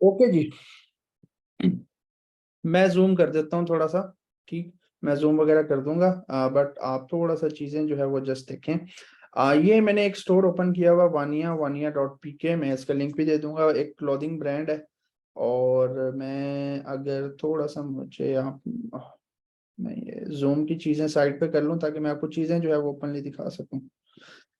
Okay जी। मैं zoom कर देता हूँ थोड़ा सा। ठीक, मैं जूम वगैरह कर दूंगा। बट आप थोड़ा सा चीजें जो है वो जस्ट देखें। ये मैंने एक स्टोर ओपन किया हुआ, वानिया.pk। मैं इसका लिंक भी दे दूंगा। एक क्लोथिंग ब्रांड है। और मैं अगर थोड़ा सा मुझे आप मैं ये जूम की चीजें साइड पे कर लूँ ताकि मैं आपको चीजें जो है वो ओपनली दिखा सकूं।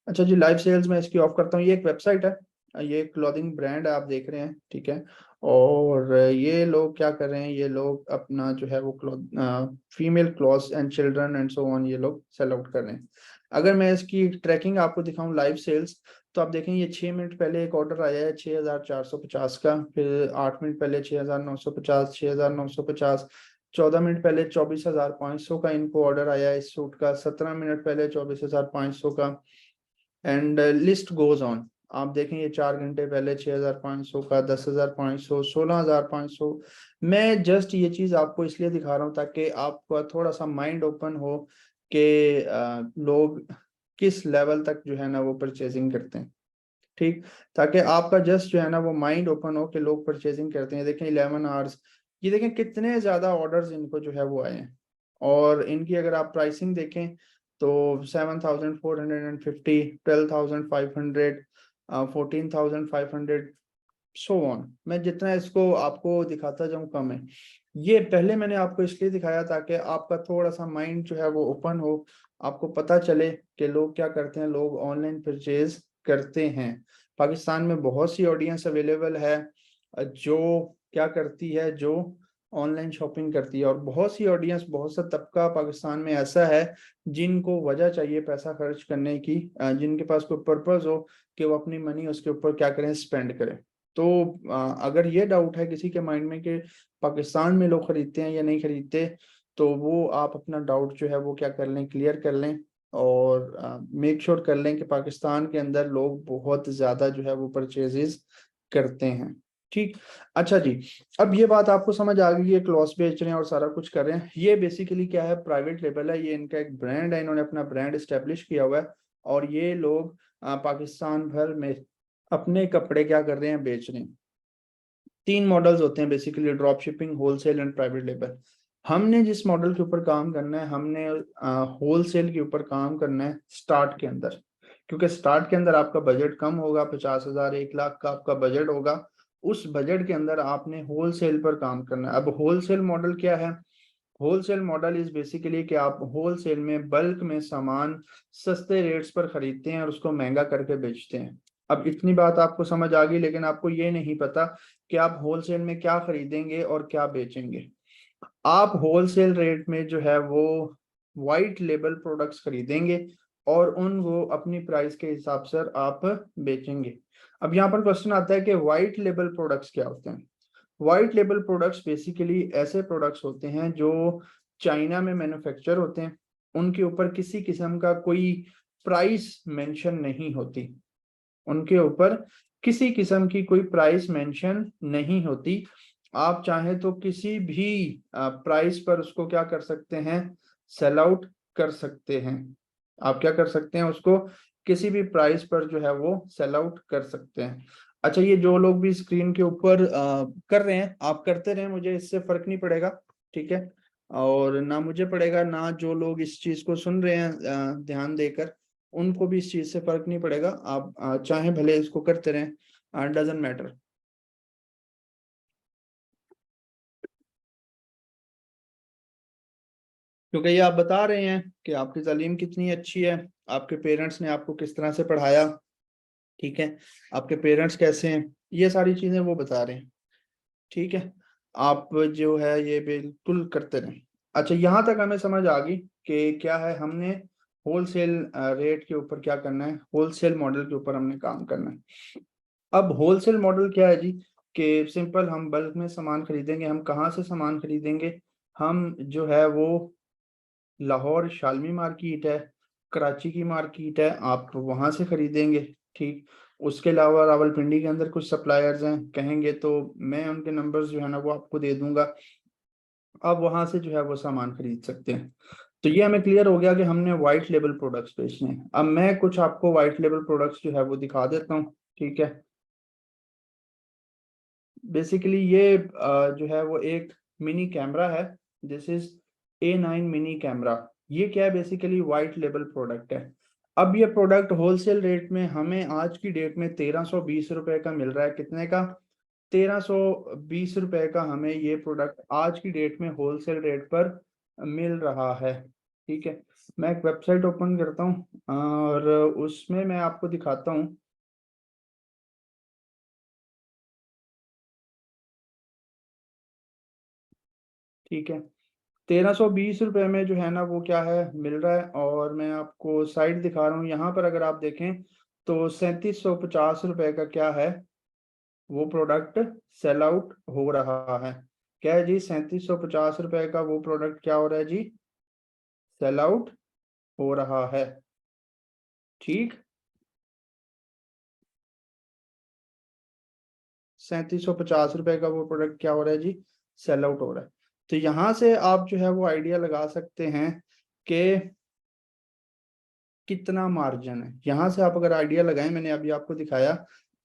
अच्छा जी, लाइव सेल्स में इसकी ऑफ करता हूँ। ये एक वेबसाइट है, ये क्लॉथिंग ब्रांड आप देख रहे हैं, ठीक है। और ये लोग क्या कर रहे हैं, ये लोग अपना जो है वो cloth, female clothes and children and so on, ये लोग सेल आउट कर रहे हैं। अगर मैं इसकी ट्रैकिंग आपको दिखाऊं, लाइव सेल्स, तो आप देखें ये 6 मिनट पहले एक ऑर्डर आया है 6,450 का। फिर 8 मिनट पहले 6,950, 6,950। 14 मिनट पहले 24,500 का इनको ऑर्डर आया है इस सूट का। 17 मिनट पहले 24,500 का। And list goes on. आप देखें ये 4 घंटे पहले 6,500 का, 10,500, 16,500। मैं जस्ट ये चीज आपको इसलिए दिखा रहा हूँ ताकि आपका थोड़ा सा माइंड ओपन हो कि लोग किस लेवल तक जो है ना वो परचेजिंग करते हैं। ठीक, ताकि आपका जस्ट जो है ना वो माइंड ओपन हो कि लोग परचेजिंग करते हैं। देखें 11 आवर्स, ये देखें कितने ज्यादा ऑर्डर्स इनको जो है वो आए हैं। और इनकी अगर आप प्राइसिंग देखें तो 7,450, 12,500, 14,500, सो ऑन। मैं जितना इसको आपको दिखाता जाऊं कम है। ये पहले मैंने आपको इसलिए दिखाया ताकि आपका थोड़ा सा माइंड जो है वो ओपन हो, आपको पता चले कि लोग क्या करते हैं, लोग ऑनलाइन परचेज करते हैं। पाकिस्तान में बहुत सी ऑडियंस अवेलेबल है जो क्या करती है, जो ऑनलाइन शॉपिंग करती है। और बहुत सी ऑडियंस, बहुत सा तबका पाकिस्तान में ऐसा है जिनको वजह चाहिए पैसा खर्च करने की, जिनके पास कोई पर्पज हो कि वो अपनी मनी उसके ऊपर क्या करें, स्पेंड करें। तो अगर ये डाउट है किसी के माइंड में कि पाकिस्तान में लोग खरीदते हैं या नहीं खरीदते, तो वो आप अपना डाउट जो है वो क्या कर लें, क्लियर कर लें। और मेक श्योर कर लें कि पाकिस्तान के अंदर लोग बहुत ज़्यादा जो है वो परचेजेस करते हैं। ठीक। अच्छा जी, अब ये बात आपको समझ आ गई, ये क्लॉथ्स बेच रहे हैं और सारा कुछ कर रहे हैं। ये बेसिकली क्या है, प्राइवेट लेबल है, ये इनका एक ब्रांड है, इन्होंने अपना ब्रांड इस्टेब्लिश किया हुआ है। और ये लोग पाकिस्तान भर में अपने कपड़े क्या कर रहे हैं, बेच रहे हैं। 3 मॉडल्स होते हैं basically, drop shipping, wholesale and private label. हमने जिस मॉडल के ऊपर काम करना है, हमने होलसेल के ऊपर काम करना है स्टार्ट के अंदर। क्योंकि स्टार्ट के अंदर आपका बजट कम होगा, 50,000 1 लाख का आपका बजट होगा। उस बजट के अंदर आपने होलसेल पर काम करना है। अब होलसेल मॉडल क्या है, होलसेल मॉडल इज बेसिकली कि आप होलसेल में बल्क में सामान सस्ते रेट्स पर खरीदते हैं और उसको महंगा करके बेचते हैं। अब इतनी बात आपको समझ आ गई, लेकिन आपको ये नहीं पता कि आप होलसेल में क्या खरीदेंगे और क्या बेचेंगे। आप होलसेल रेट में जो है वो वाइट लेबल प्रोडक्ट्स खरीदेंगे और उनको अपनी प्राइस के हिसाब से आप बेचेंगे। अब यहाँ पर क्वेश्चन आता है कि वाइट लेबल प्रोडक्ट्स क्या होते हैं। वाइट लेबल प्रोडक्ट्स बेसिकली ऐसे प्रोडक्ट्स होते हैं जो चाइना में मैन्युफैक्चर होते हैं। उनके ऊपर किसी किस्म का कोई प्राइस मेंशन नहीं होती। उनके ऊपर किसी किस्म की कोई प्राइस मेंशन नहीं होती। आप चाहें तो किसी भी प्राइस पर उसको क्या कर सकते हैं, सेल आउट कर सकते हैं। आप क्या कर सकते हैं, उसको किसी भी प्राइस पर जो है वो सेल आउट कर सकते हैं। अच्छा, ये जो लोग भी स्क्रीन के ऊपर कर रहे हैं, आप करते रहें, मुझे इससे फर्क नहीं पड़ेगा। ठीक है। और ना मुझे पड़ेगा, ना जो लोग इस चीज को सुन रहे हैं ध्यान देकर, उनको भी इस चीज से फर्क नहीं पड़ेगा। आप चाहे भले इसको करते रहें, डजेंट मैटर। क्योंकि ये आप बता रहे हैं कि आपकी तालीम कितनी अच्छी है, आपके पेरेंट्स ने आपको किस तरह से पढ़ाया, ठीक है, आपके पेरेंट्स कैसे हैं, ये सारी चीजें वो बता रहे हैं। ठीक है। आप जो है ये बिल्कुल करते रहें। अच्छा, यहाँ तक हमें समझ आ गई कि क्या है, हमने होलसेल रेट के ऊपर क्या करना है, होलसेल मॉडल के ऊपर हमने काम करना है। अब होलसेल मॉडल क्या है जी, कि सिंपल हम बल्क में सामान खरीदेंगे। हम कहाँ से सामान खरीदेंगे, हम जो है वो लाहौर शालमी मार्केट है, कराची की मार्केट है, आप वहां से खरीदेंगे। ठीक। उसके अलावा रावलपिंडी के अंदर कुछ सप्लायर्स हैं, कहेंगे तो मैं उनके नंबर्स जो है ना वो आपको दे दूंगा। आप वहां से जो है वो सामान खरीद सकते हैं। तो ये हमें क्लियर हो गया कि हमने व्हाइट लेबल प्रोडक्ट्स बेचने हैं। अब मैं कुछ आपको व्हाइट लेबल प्रोडक्ट्स जो है वो दिखा देता हूँ। ठीक है। बेसिकली ये जो है वो एक मिनी कैमरा है। This is A9 mini camera. ये क्या है, बेसिकली वाइट लेबल प्रोडक्ट है। अब ये प्रोडक्ट होलसेल रेट में हमें आज की डेट में 1320 रुपए का मिल रहा है। कितने का? 1320 रुपए का हमें ये प्रोडक्ट आज की डेट में होलसेल रेट पर मिल रहा है। ठीक है, मैं एक वेबसाइट ओपन करता हूँ और उसमें मैं आपको दिखाता हूँ। ठीक है, 1320 रुपए में जो है ना वो क्या है मिल रहा है। और मैं आपको साइट दिखा रहा हूँ यहाँ पर, अगर आप देखें तो 3750 रुपए का क्या है वो प्रोडक्ट सेल आउट हो रहा है। क्या है जी? 3750 रुपए का वो प्रोडक्ट क्या हो रहा है जी? सेल आउट हो रहा है। ठीक, 3750 रुपए का वो प्रोडक्ट क्या हो रहा है जी? सेल आउट हो रहा है। तो यहाँ से आप जो है वो आइडिया लगा सकते हैं कि कितना मार्जिन है। यहाँ से आप अगर आइडिया लगाएं, मैंने अभी आपको दिखाया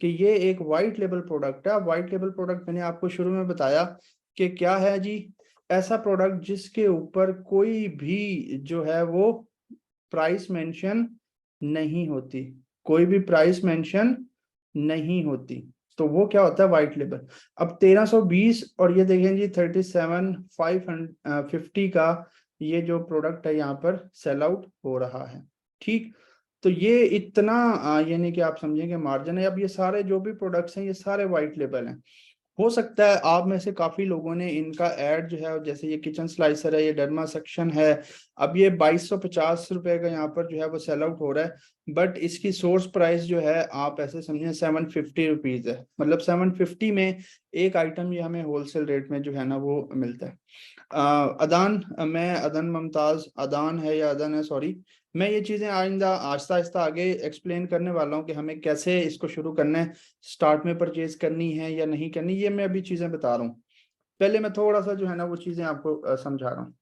कि ये एक वाइट लेबल प्रोडक्ट है। वाइट लेबल प्रोडक्ट मैंने आपको शुरू में बताया कि क्या है जी? ऐसा प्रोडक्ट जिसके ऊपर कोई भी जो है वो प्राइस मेंशन नहीं होती, कोई भी प्राइस मेंशन नहीं होती, तो वो क्या होता है? White label. अब 1320 और ये देखें जी 37,550 का ये जो प्रोडक्ट है यहाँ पर सेल आउट हो रहा है। ठीक, तो ये इतना यानी कि आप समझें कि मार्जिन है। अब ये सारे जो भी प्रोडक्ट्स हैं ये सारे वाइट लेबल हैं। हो सकता है आप में से काफी लोगों ने इनका ऐड जो है, जैसे ये किचन स्लाइसर है, ये डर्मा सेक्शन है, अब ये 2250 रुपए का यहाँ पर जो है वो सेल आउट हो रहा है। बट इसकी सोर्स प्राइस जो है आप ऐसे समझें 750 रुपीज है। मतलब 750 में एक आइटम ये हमें होलसेल रेट में जो है ना वो मिलता है। अदान, मैं अदन मुमताज, अदान है या अदन है, सॉरी, मैं ये चीजें आइंदा आहिस्ता आहिस्ता आगे एक्सप्लेन करने वाला हूँ कि हमें कैसे इसको शुरू करना है, स्टार्ट में परचेज करनी है या नहीं करनी, ये मैं अभी चीजें बता रहा हूँ। पहले मैं थोड़ा सा जो है ना वो चीजें आपको समझा रहा हूँ।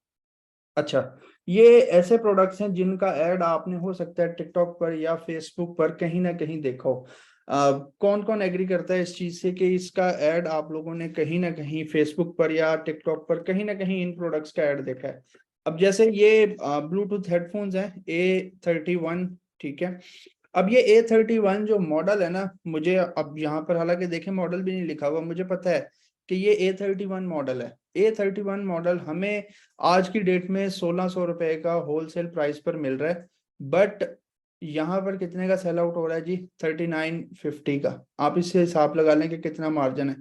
अच्छा, ये ऐसे प्रोडक्ट्स हैं जिनका ऐड आपने हो सकता है टिकटॉक पर या फेसबुक पर कहीं ना कहीं देखा हो। कौन कौन एग्री करता है इस चीज से कि इसका ऐड आप लोगों ने कहीं ना कहीं फेसबुक पर या टिकटॉक पर कहीं ना कहीं इन प्रोडक्ट्स का ऐड देखा है? अब जैसे ये ब्लूटूथ हेडफोन्स हैं A31। ठीक है, अब ये A31 जो मॉडल है ना, मुझे अब यहाँ पर हालांकि देखें मॉडल भी नहीं लिखा हुआ, मुझे पता है कि ये A31 मॉडल है। A31 मॉडल हमें आज की डेट में 1600 रुपए का होलसेल प्राइस पर मिल रहा है। बट यहाँ पर कितने का सेल आउट हो रहा है जी? 3950 का। आप इससे हिसाब लगा लें कि कितना मार्जिन है।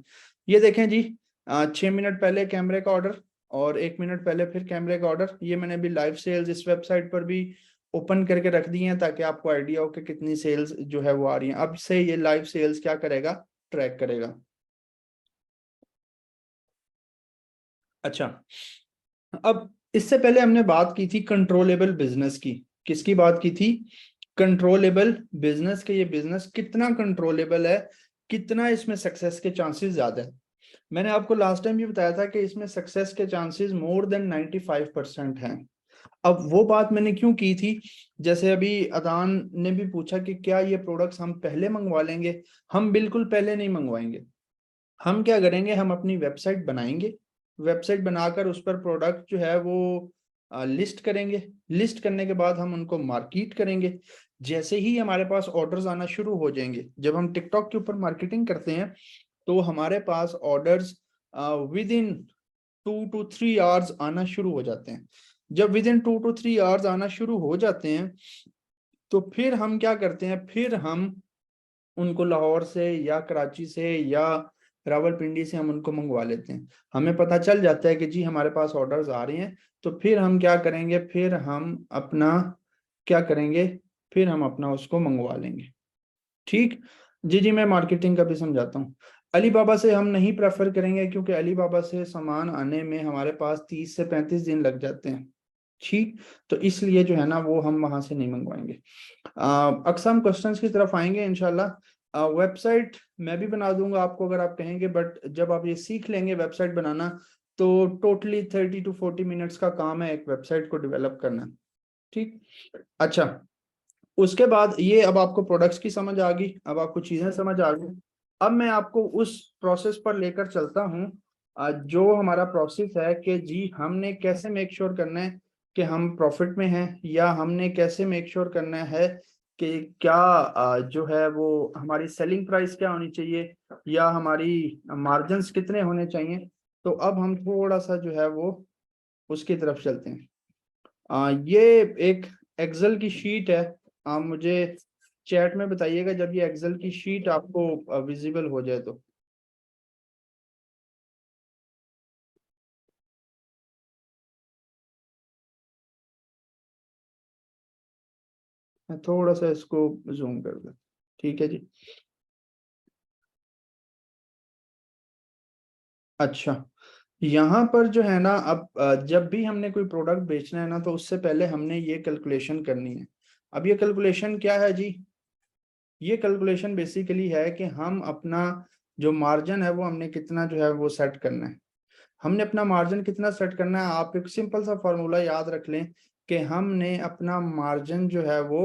ये देखें जी, 6 मिनट पहले कैमरे का ऑर्डर और 1 मिनट पहले फिर कैमरे का ऑर्डर। ये मैंने अभी लाइव सेल्स इस वेबसाइट पर भी ओपन करके रख दी हैं ताकि आपको आइडिया हो कि कितनी सेल्स जो है वो आ रही हैं। अब से ये लाइव सेल्स क्या करेगा? ट्रैक करेगा। अच्छा, अब इससे पहले हमने बात की थी कंट्रोलेबल बिजनेस की। किसकी बात की थी? कंट्रोलेबल बिजनेस के। ये बिजनेस कितना कंट्रोलेबल है, कितना इसमें सक्सेस के चांसेस ज्यादा है। मैंने आपको लास्ट टाइम भी बताया था कि इसमें सक्सेस के चांसेस मोर देन 95% हैं। अब वो बात मैंने क्यों की थी, जैसे अभी अदान ने भी पूछा कि क्या ये प्रोडक्ट्स हम पहले मंगवा लेंगे? हम बिल्कुल पहले नहीं मंगवाएंगे। हम क्या करेंगे, हम अपनी वेबसाइट बनाएंगे, वेबसाइट बनाकर उस पर प्रोडक्ट जो है वो लिस्ट करेंगे। लिस्ट करने के बाद हम उनको मार्केट करेंगे। जैसे ही हमारे पास ऑर्डर्स आना शुरू हो जाएंगे, जब हम टिकटॉक के ऊपर मार्केटिंग करते हैं तो हमारे पास orders within 2 to 3 hours आना शुरू हो जाते हैं। जब विद इन 2 to 3 आवर्स आना शुरू हो जाते हैं तो फिर हम क्या करते हैं, फिर हम उनको लाहौर से या कराची से या रावलपिंडी से हम उनको मंगवा लेते हैं। हमें पता चल जाता है कि जी हमारे पास ऑर्डर्स आ रहे हैं, तो फिर हम क्या करेंगे, फिर हम अपना क्या करेंगे, फिर हम अपना उसको मंगवा लेंगे। ठीक, जी जी, मैं मार्केटिंग का भी समझाता हूँ। अलीबाबा से हम नहीं प्रेफर करेंगे क्योंकि अलीबाबा से सामान आने में हमारे पास 30 से 35 दिन लग जाते हैं। ठीक, तो इसलिए जो है ना वो हम वहां से नहीं मंगवाएंगे। अक्सम क्वेश्चंस की तरफ आएंगे इंशाल्लाह। वेबसाइट मैं भी बना दूंगा आपको अगर आप कहेंगे, बट जब आप ये सीख लेंगे वेबसाइट बनाना तो टोटली 30 to 40 मिनट्स का काम है एक वेबसाइट को डेवलप करना। ठीक, अच्छा, उसके बाद ये अब आपको प्रोडक्ट्स की समझ आ गई, अब आपको चीजें समझ आ गई। अब मैं आपको उस प्रोसेस पर लेकर चलता हूँ, जो हमारा प्रोसेस है कि जी हमने कैसे मेक श्योर करना है कि हम प्रॉफिट में हैं, या हमने कैसे मेक श्योर करना है कि क्या जो है वो हमारी सेलिंग प्राइस क्या होनी चाहिए, या हमारी मार्जिन्स कितने होने चाहिए। तो अब हम थोड़ा सा जो है वो उसकी तरफ चलते हैं। ये एक एक्सेल की शीट है। आप मुझे चैट में बताइएगा जब ये एक्सेल की शीट आपको विजिबल हो जाए तो। मैं थोड़ा सा इसको जूम कर दूं, ठीक है जी। अच्छा, यहाँ पर जो है ना, अब जब भी हमने कोई प्रोडक्ट बेचना है ना, तो उससे पहले हमने ये कैलकुलेशन करनी है। अब ये कैलकुलेशन क्या है जी? ये कैलकुलेशन बेसिकली है कि हम अपना जो मार्जिन है वो हमने कितना जो है वो सेट करना है। हमने अपना मार्जिन कितना सेट करना है, आप एक सिंपल सा फॉर्मूला याद रख लें कि हमने अपना मार्जिन जो है वो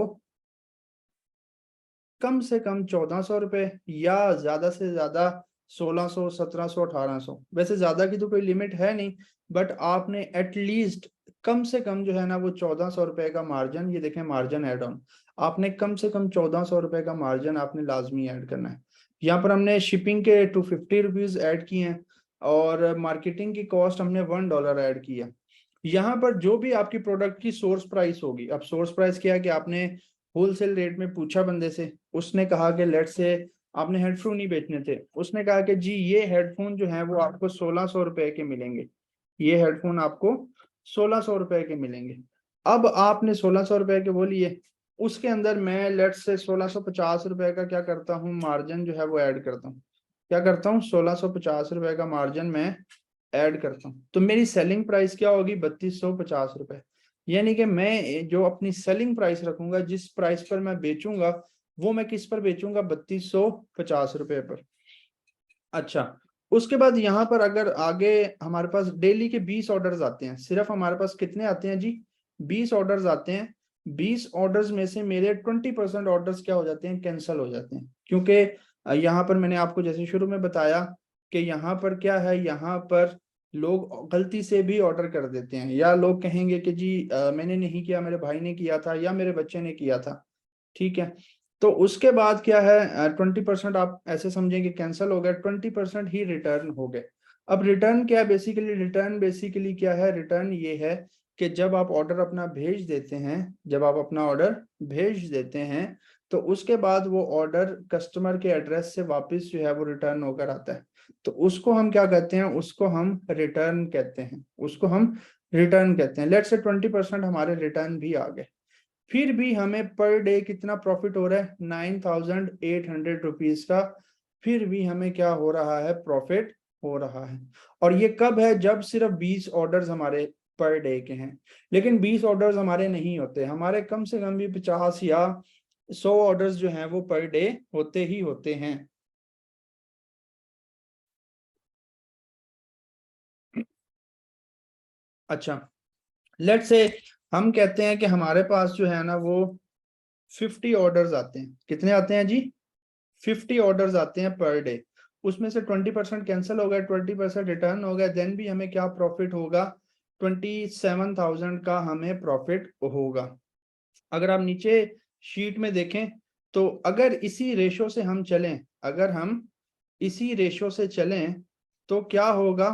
कम से कम 1400 रुपये, या ज्यादा से ज्यादा 1600, 1700, 1800। वैसे ज्यादा की तो कोई लिमिट है नहीं, बट आपने एटलीस्ट कम से कम जो है ना वो 1400 रुपये का मार्जिन, ये देखें मार्जिन एड ऑन, आपने कम से कम 1400 रुपये का मार्जिन आपने लाजमी ऐड करना है। यहाँ पर हमने शिपिंग के 250 रुपीज ऐड किए हैं, और मार्केटिंग की कॉस्ट हमने $1 ऐड किया। यहाँ पर जो भी आपकी प्रोडक्ट की सोर्स प्राइस होगी, अब सोर्स प्राइस क्या है कि आपने होलसेल रेट में पूछा बंदे से, उसने कहा कि लेट से आपने हेडफोन नहीं बेचने थे, उसने कहा कि जी ये हेडफोन जो है वो आपको 1600 रुपए के मिलेंगे, ये हेडफोन आपको 1600 रुपए के मिलेंगे। अब आपने 1600 रुपए के बोलिए, उसके अंदर मैं लेट से 1650 रुपए का क्या करता हूँ, मार्जिन जो है वो ऐड करता हूँ। क्या करता हूँ, 1650 रुपए का मार्जिन मैं ऐड करता हूँ, तो मेरी सेलिंग प्राइस क्या होगी, 3250 रुपए। यानी कि मैं जो अपनी सेलिंग प्राइस रखूंगा, जिस प्राइस पर मैं बेचूंगा, वो मैं किस पर बेचूंगा, 3250 रुपए पर। अच्छा, उसके बाद यहाँ पर अगर आगे हमारे पास डेली के 20 ऑर्डर्स आते हैं, सिर्फ हमारे पास कितने आते हैं जी, 20 ऑर्डर्स आते हैं। 20 ऑर्डर्स में से मेरे 20% ऑर्डर्स क्या हो जाते हैं, कैंसिल हो जाते हैं, क्योंकि यहाँ पर मैंने आपको जैसे शुरू में बताया कि यहाँ पर क्या है, यहाँ पर लोग गलती से भी ऑर्डर कर देते हैं, या लोग कहेंगे कि जी मैंने नहीं किया, मेरे भाई ने किया था या मेरे बच्चे ने किया था, ठीक है। तो उसके बाद क्या है, 20% आप ऐसे समझेंगे कैंसिल हो गए, 20% ही रिटर्न हो गए। अब रिटर्न क्या है, बेसिकली रिटर्न बेसिकली क्या है, रिटर्न ये है कि जब आप ऑर्डर अपना भेज देते हैं, जब आप अपना ऑर्डर भेज देते हैं, तो उसके बाद वो ऑर्डर कस्टमर के एड्रेस से वापस जो है वो रिटर्न होकर आता है, तो उसको हम क्या कहते हैं, उसको हम रिटर्न कहते हैं, उसको हम रिटर्न कहते हैं। लेट से 20% हमारे रिटर्न भी आ गए, फिर भी हमें पर डे कितना प्रॉफिट हो रहा है, 9800 रुपीज का, फिर भी हमें क्या हो रहा है, प्रॉफिट हो रहा है। और ये कब है, जब सिर्फ 20 ऑर्डर्स हमारे पर डे के हैं। लेकिन 20 ऑर्डर्स हमारे नहीं होते, हमारे कम से कम भी 50 या 100 ऑर्डर्स जो हैं वो पर डे होते ही होते हैं। अच्छा, लेट से हम कहते हैं कि हमारे पास जो है ना वो 50 ऑर्डर्स आते हैं, कितने आते हैं जी, 50 ऑर्डर्स आते हैं पर डे। उसमें से 20% कैंसिल हो गए, 20% रिटर्न हो गए, देन भी हमें क्या प्रॉफिट होगा, 27,000 का हमें प्रॉफिट होगा। अगर आप नीचे शीट में देखें, तो अगर इसी रेशो से हम चलें, अगर हम इसी रेशो से चलें, तो क्या होगा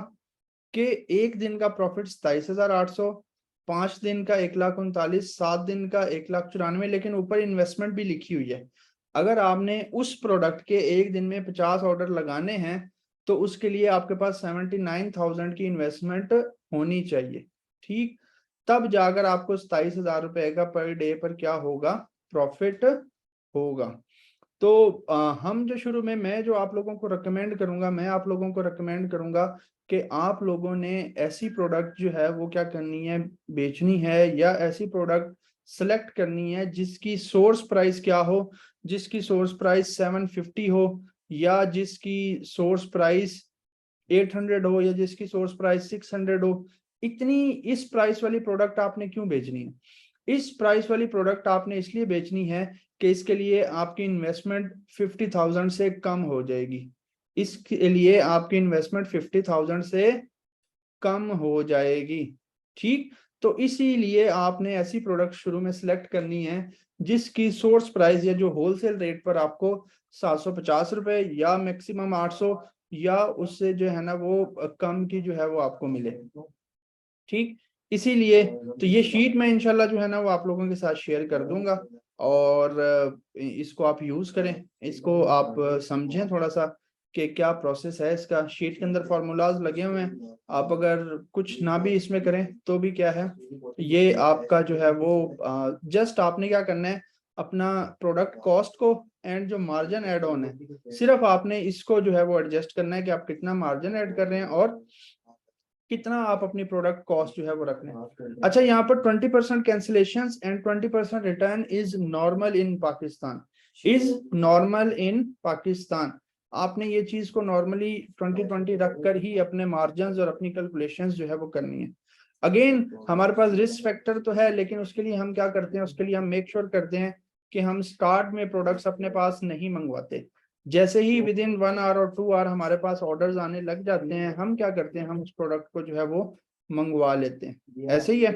कि एक दिन का प्रॉफिट 27,800, 5 दिन का 1,39,000, 7 दिन का 1,94,000, लेकिन ऊपर इन्वेस्टमेंट भी लिखी हुई है। अगर आपने उस प्रोडक्ट के एक दिन में 50 ऑर्डर लगाने हैं, तो उसके लिए आपके पास 79,000 की इन्वेस्टमेंट होनी चाहिए, ठीक। तब जाकर आपको 27,000 रुपए का पर डे पर क्या होगा, प्रॉफिट होगा। तो हम जो शुरू में, मैं जो आप लोगों को रिकमेंड करूंगा, मैं आप लोगों को रिकमेंड करूंगा कि आप लोगों ने ऐसी प्रोडक्ट जो है वो क्या करनी है, बेचनी है, या ऐसी प्रोडक्ट सेलेक्ट करनी है जिसकी सोर्स प्राइस क्या हो, जिसकी सोर्स प्राइस 750 हो, या जिसकी सोर्स प्राइस 800 हो, या जिसकी सोर्स प्राइस 600 हो। इतनी इस प्राइस वाली प्रोडक्ट आपने क्यों बेचनी है, इस प्राइस वाली प्रोडक्ट आपने इसलिए बेचनी है कि इसके लिए आपकी इन्वेस्टमेंट 50,000 से कम हो जाएगी। इसके लिए आपकी इन्वेस्टमेंट 50,000 से कम हो जाएगी। ठीक, तो इसीलिए आपने ऐसी प्रोडक्ट शुरू में सिलेक्ट करनी है जिसकी सोर्स प्राइस या जो होलसेल रेट पर आपको 750 रुपए या मैक्सिमम 800 या उससे जो है ना वो कम की जो है वो आपको मिले। ठीक, इसीलिए तो ये शीट मैं इंशाल्लाह जो है ना वो आप लोगों के साथ शेयर कर दूंगा और इसको आप यूज करें, इसको आप समझें थोड़ा सा कि क्या प्रोसेस है इसका। शीट के अंदर फार्मूलाज लगे हुए हैं, आप अगर कुछ ना भी इसमें करें तो भी क्या है, ये आपका जो है वो जस्ट आपने क्या करना है, अपना प्रोडक्ट कॉस्ट को एंड जो मार्जिन ऐड ऑन है सिर्फ आपने इसको जो है वो एडजस्ट करना है कि आप कितना मार्जिन ऐड कर रहे हैं और कितना आप अपनी प्रोडक्ट कॉस्ट जो है वो रख रहे हैं। अच्छा, यहाँ पर 20% cancellation and 20% return is normal in Pakistan, is normal इन पाकिस्तान। आपने ये चीज को नॉर्मली 2020 रखकर ही अपने मार्जिन और अपनी कैलकुलेशंस जो है वो करनी है। अगेन हमारे पास रिस्क फैक्टर तो है, लेकिन उसके लिए हम क्या करते हैं, उसके लिए हम मेक श्योर करते हैं कि हम स्टार्ट में प्रोडक्ट्स अपने पास नहीं मंगवाते। जैसे ही विद इन 1 आवर और 2 आवर हमारे पास ऑर्डर्स आने लग जाते हैं, हम क्या करते हैं, हम उस प्रोडक्ट को जो है वो मंगवा लेते हैं। ऐसे ही है।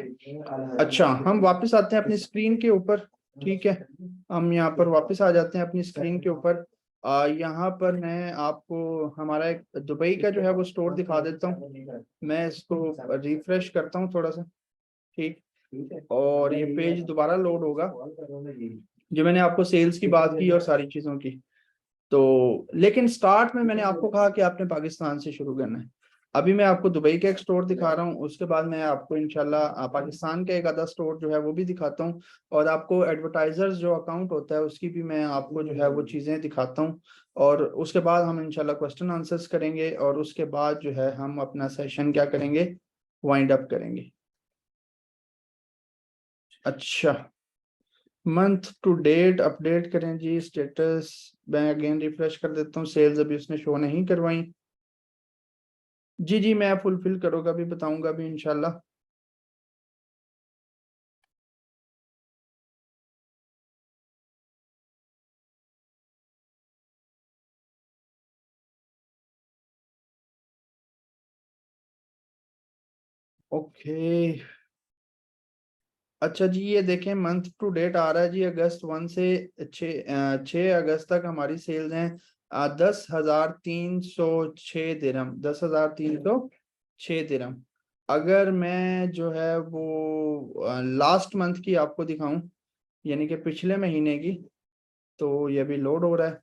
अच्छा, हम वापस आते हैं अपनी स्क्रीन के ऊपर। ठीक है, हम यहाँ पर वापस आ जाते हैं अपनी स्क्रीन के ऊपर। यहाँ पर मैं आपको हमारा एक दुबई का जो है वो स्टोर दिखा देता हूँ। मैं इसको रिफ्रेश करता हूँ थोड़ा सा। ठीक, और ये पेज दोबारा लोड होगा। जो मैंने आपको सेल्स की बात की और सारी चीजों की, तो लेकिन स्टार्ट में मैंने आपको कहा कि आपने पाकिस्तान से शुरू करना है। अभी मैं आपको दुबई का एक स्टोर दिखा रहा हूँ, उसके बाद मैं आपको इंशाल्लाह पाकिस्तान का एक आधा स्टोर जो है वो भी दिखाता हूँ और आपको एडवर्टाइजर्स जो अकाउंट होता है उसकी भी मैं आपको जो है वो चीज़ें दिखाता हूँ। और उसके बाद हम इंशाल्लाह क्वेश्चन आंसर्स करेंगे और उसके बाद जो है हम अपना सेशन क्या करेंगे, वाइंड अप करेंगे। अच्छा, मंथ टू डेट अपडेट करें जी स्टेटस। मैं अगेन रिफ्रेश कर देता हूँ, सेल्स अभी उसने शो नहीं करवाई। जी जी, मैं फुलफिल करूँगा भी, बताऊंगा भी इंशाल्लाह। ओके, अच्छा जी, ये देखें मंथ टू डेट आ रहा है जी, अगस्त 1 से 6 अगस्त तक हमारी सेल्स हैं 10,306 दिरहम, 10,306 दिरहम। अगर मैं जो है वो लास्ट मंथ की आपको दिखाऊं, यानी कि पिछले महीने की, तो ये भी लोड हो रहा है।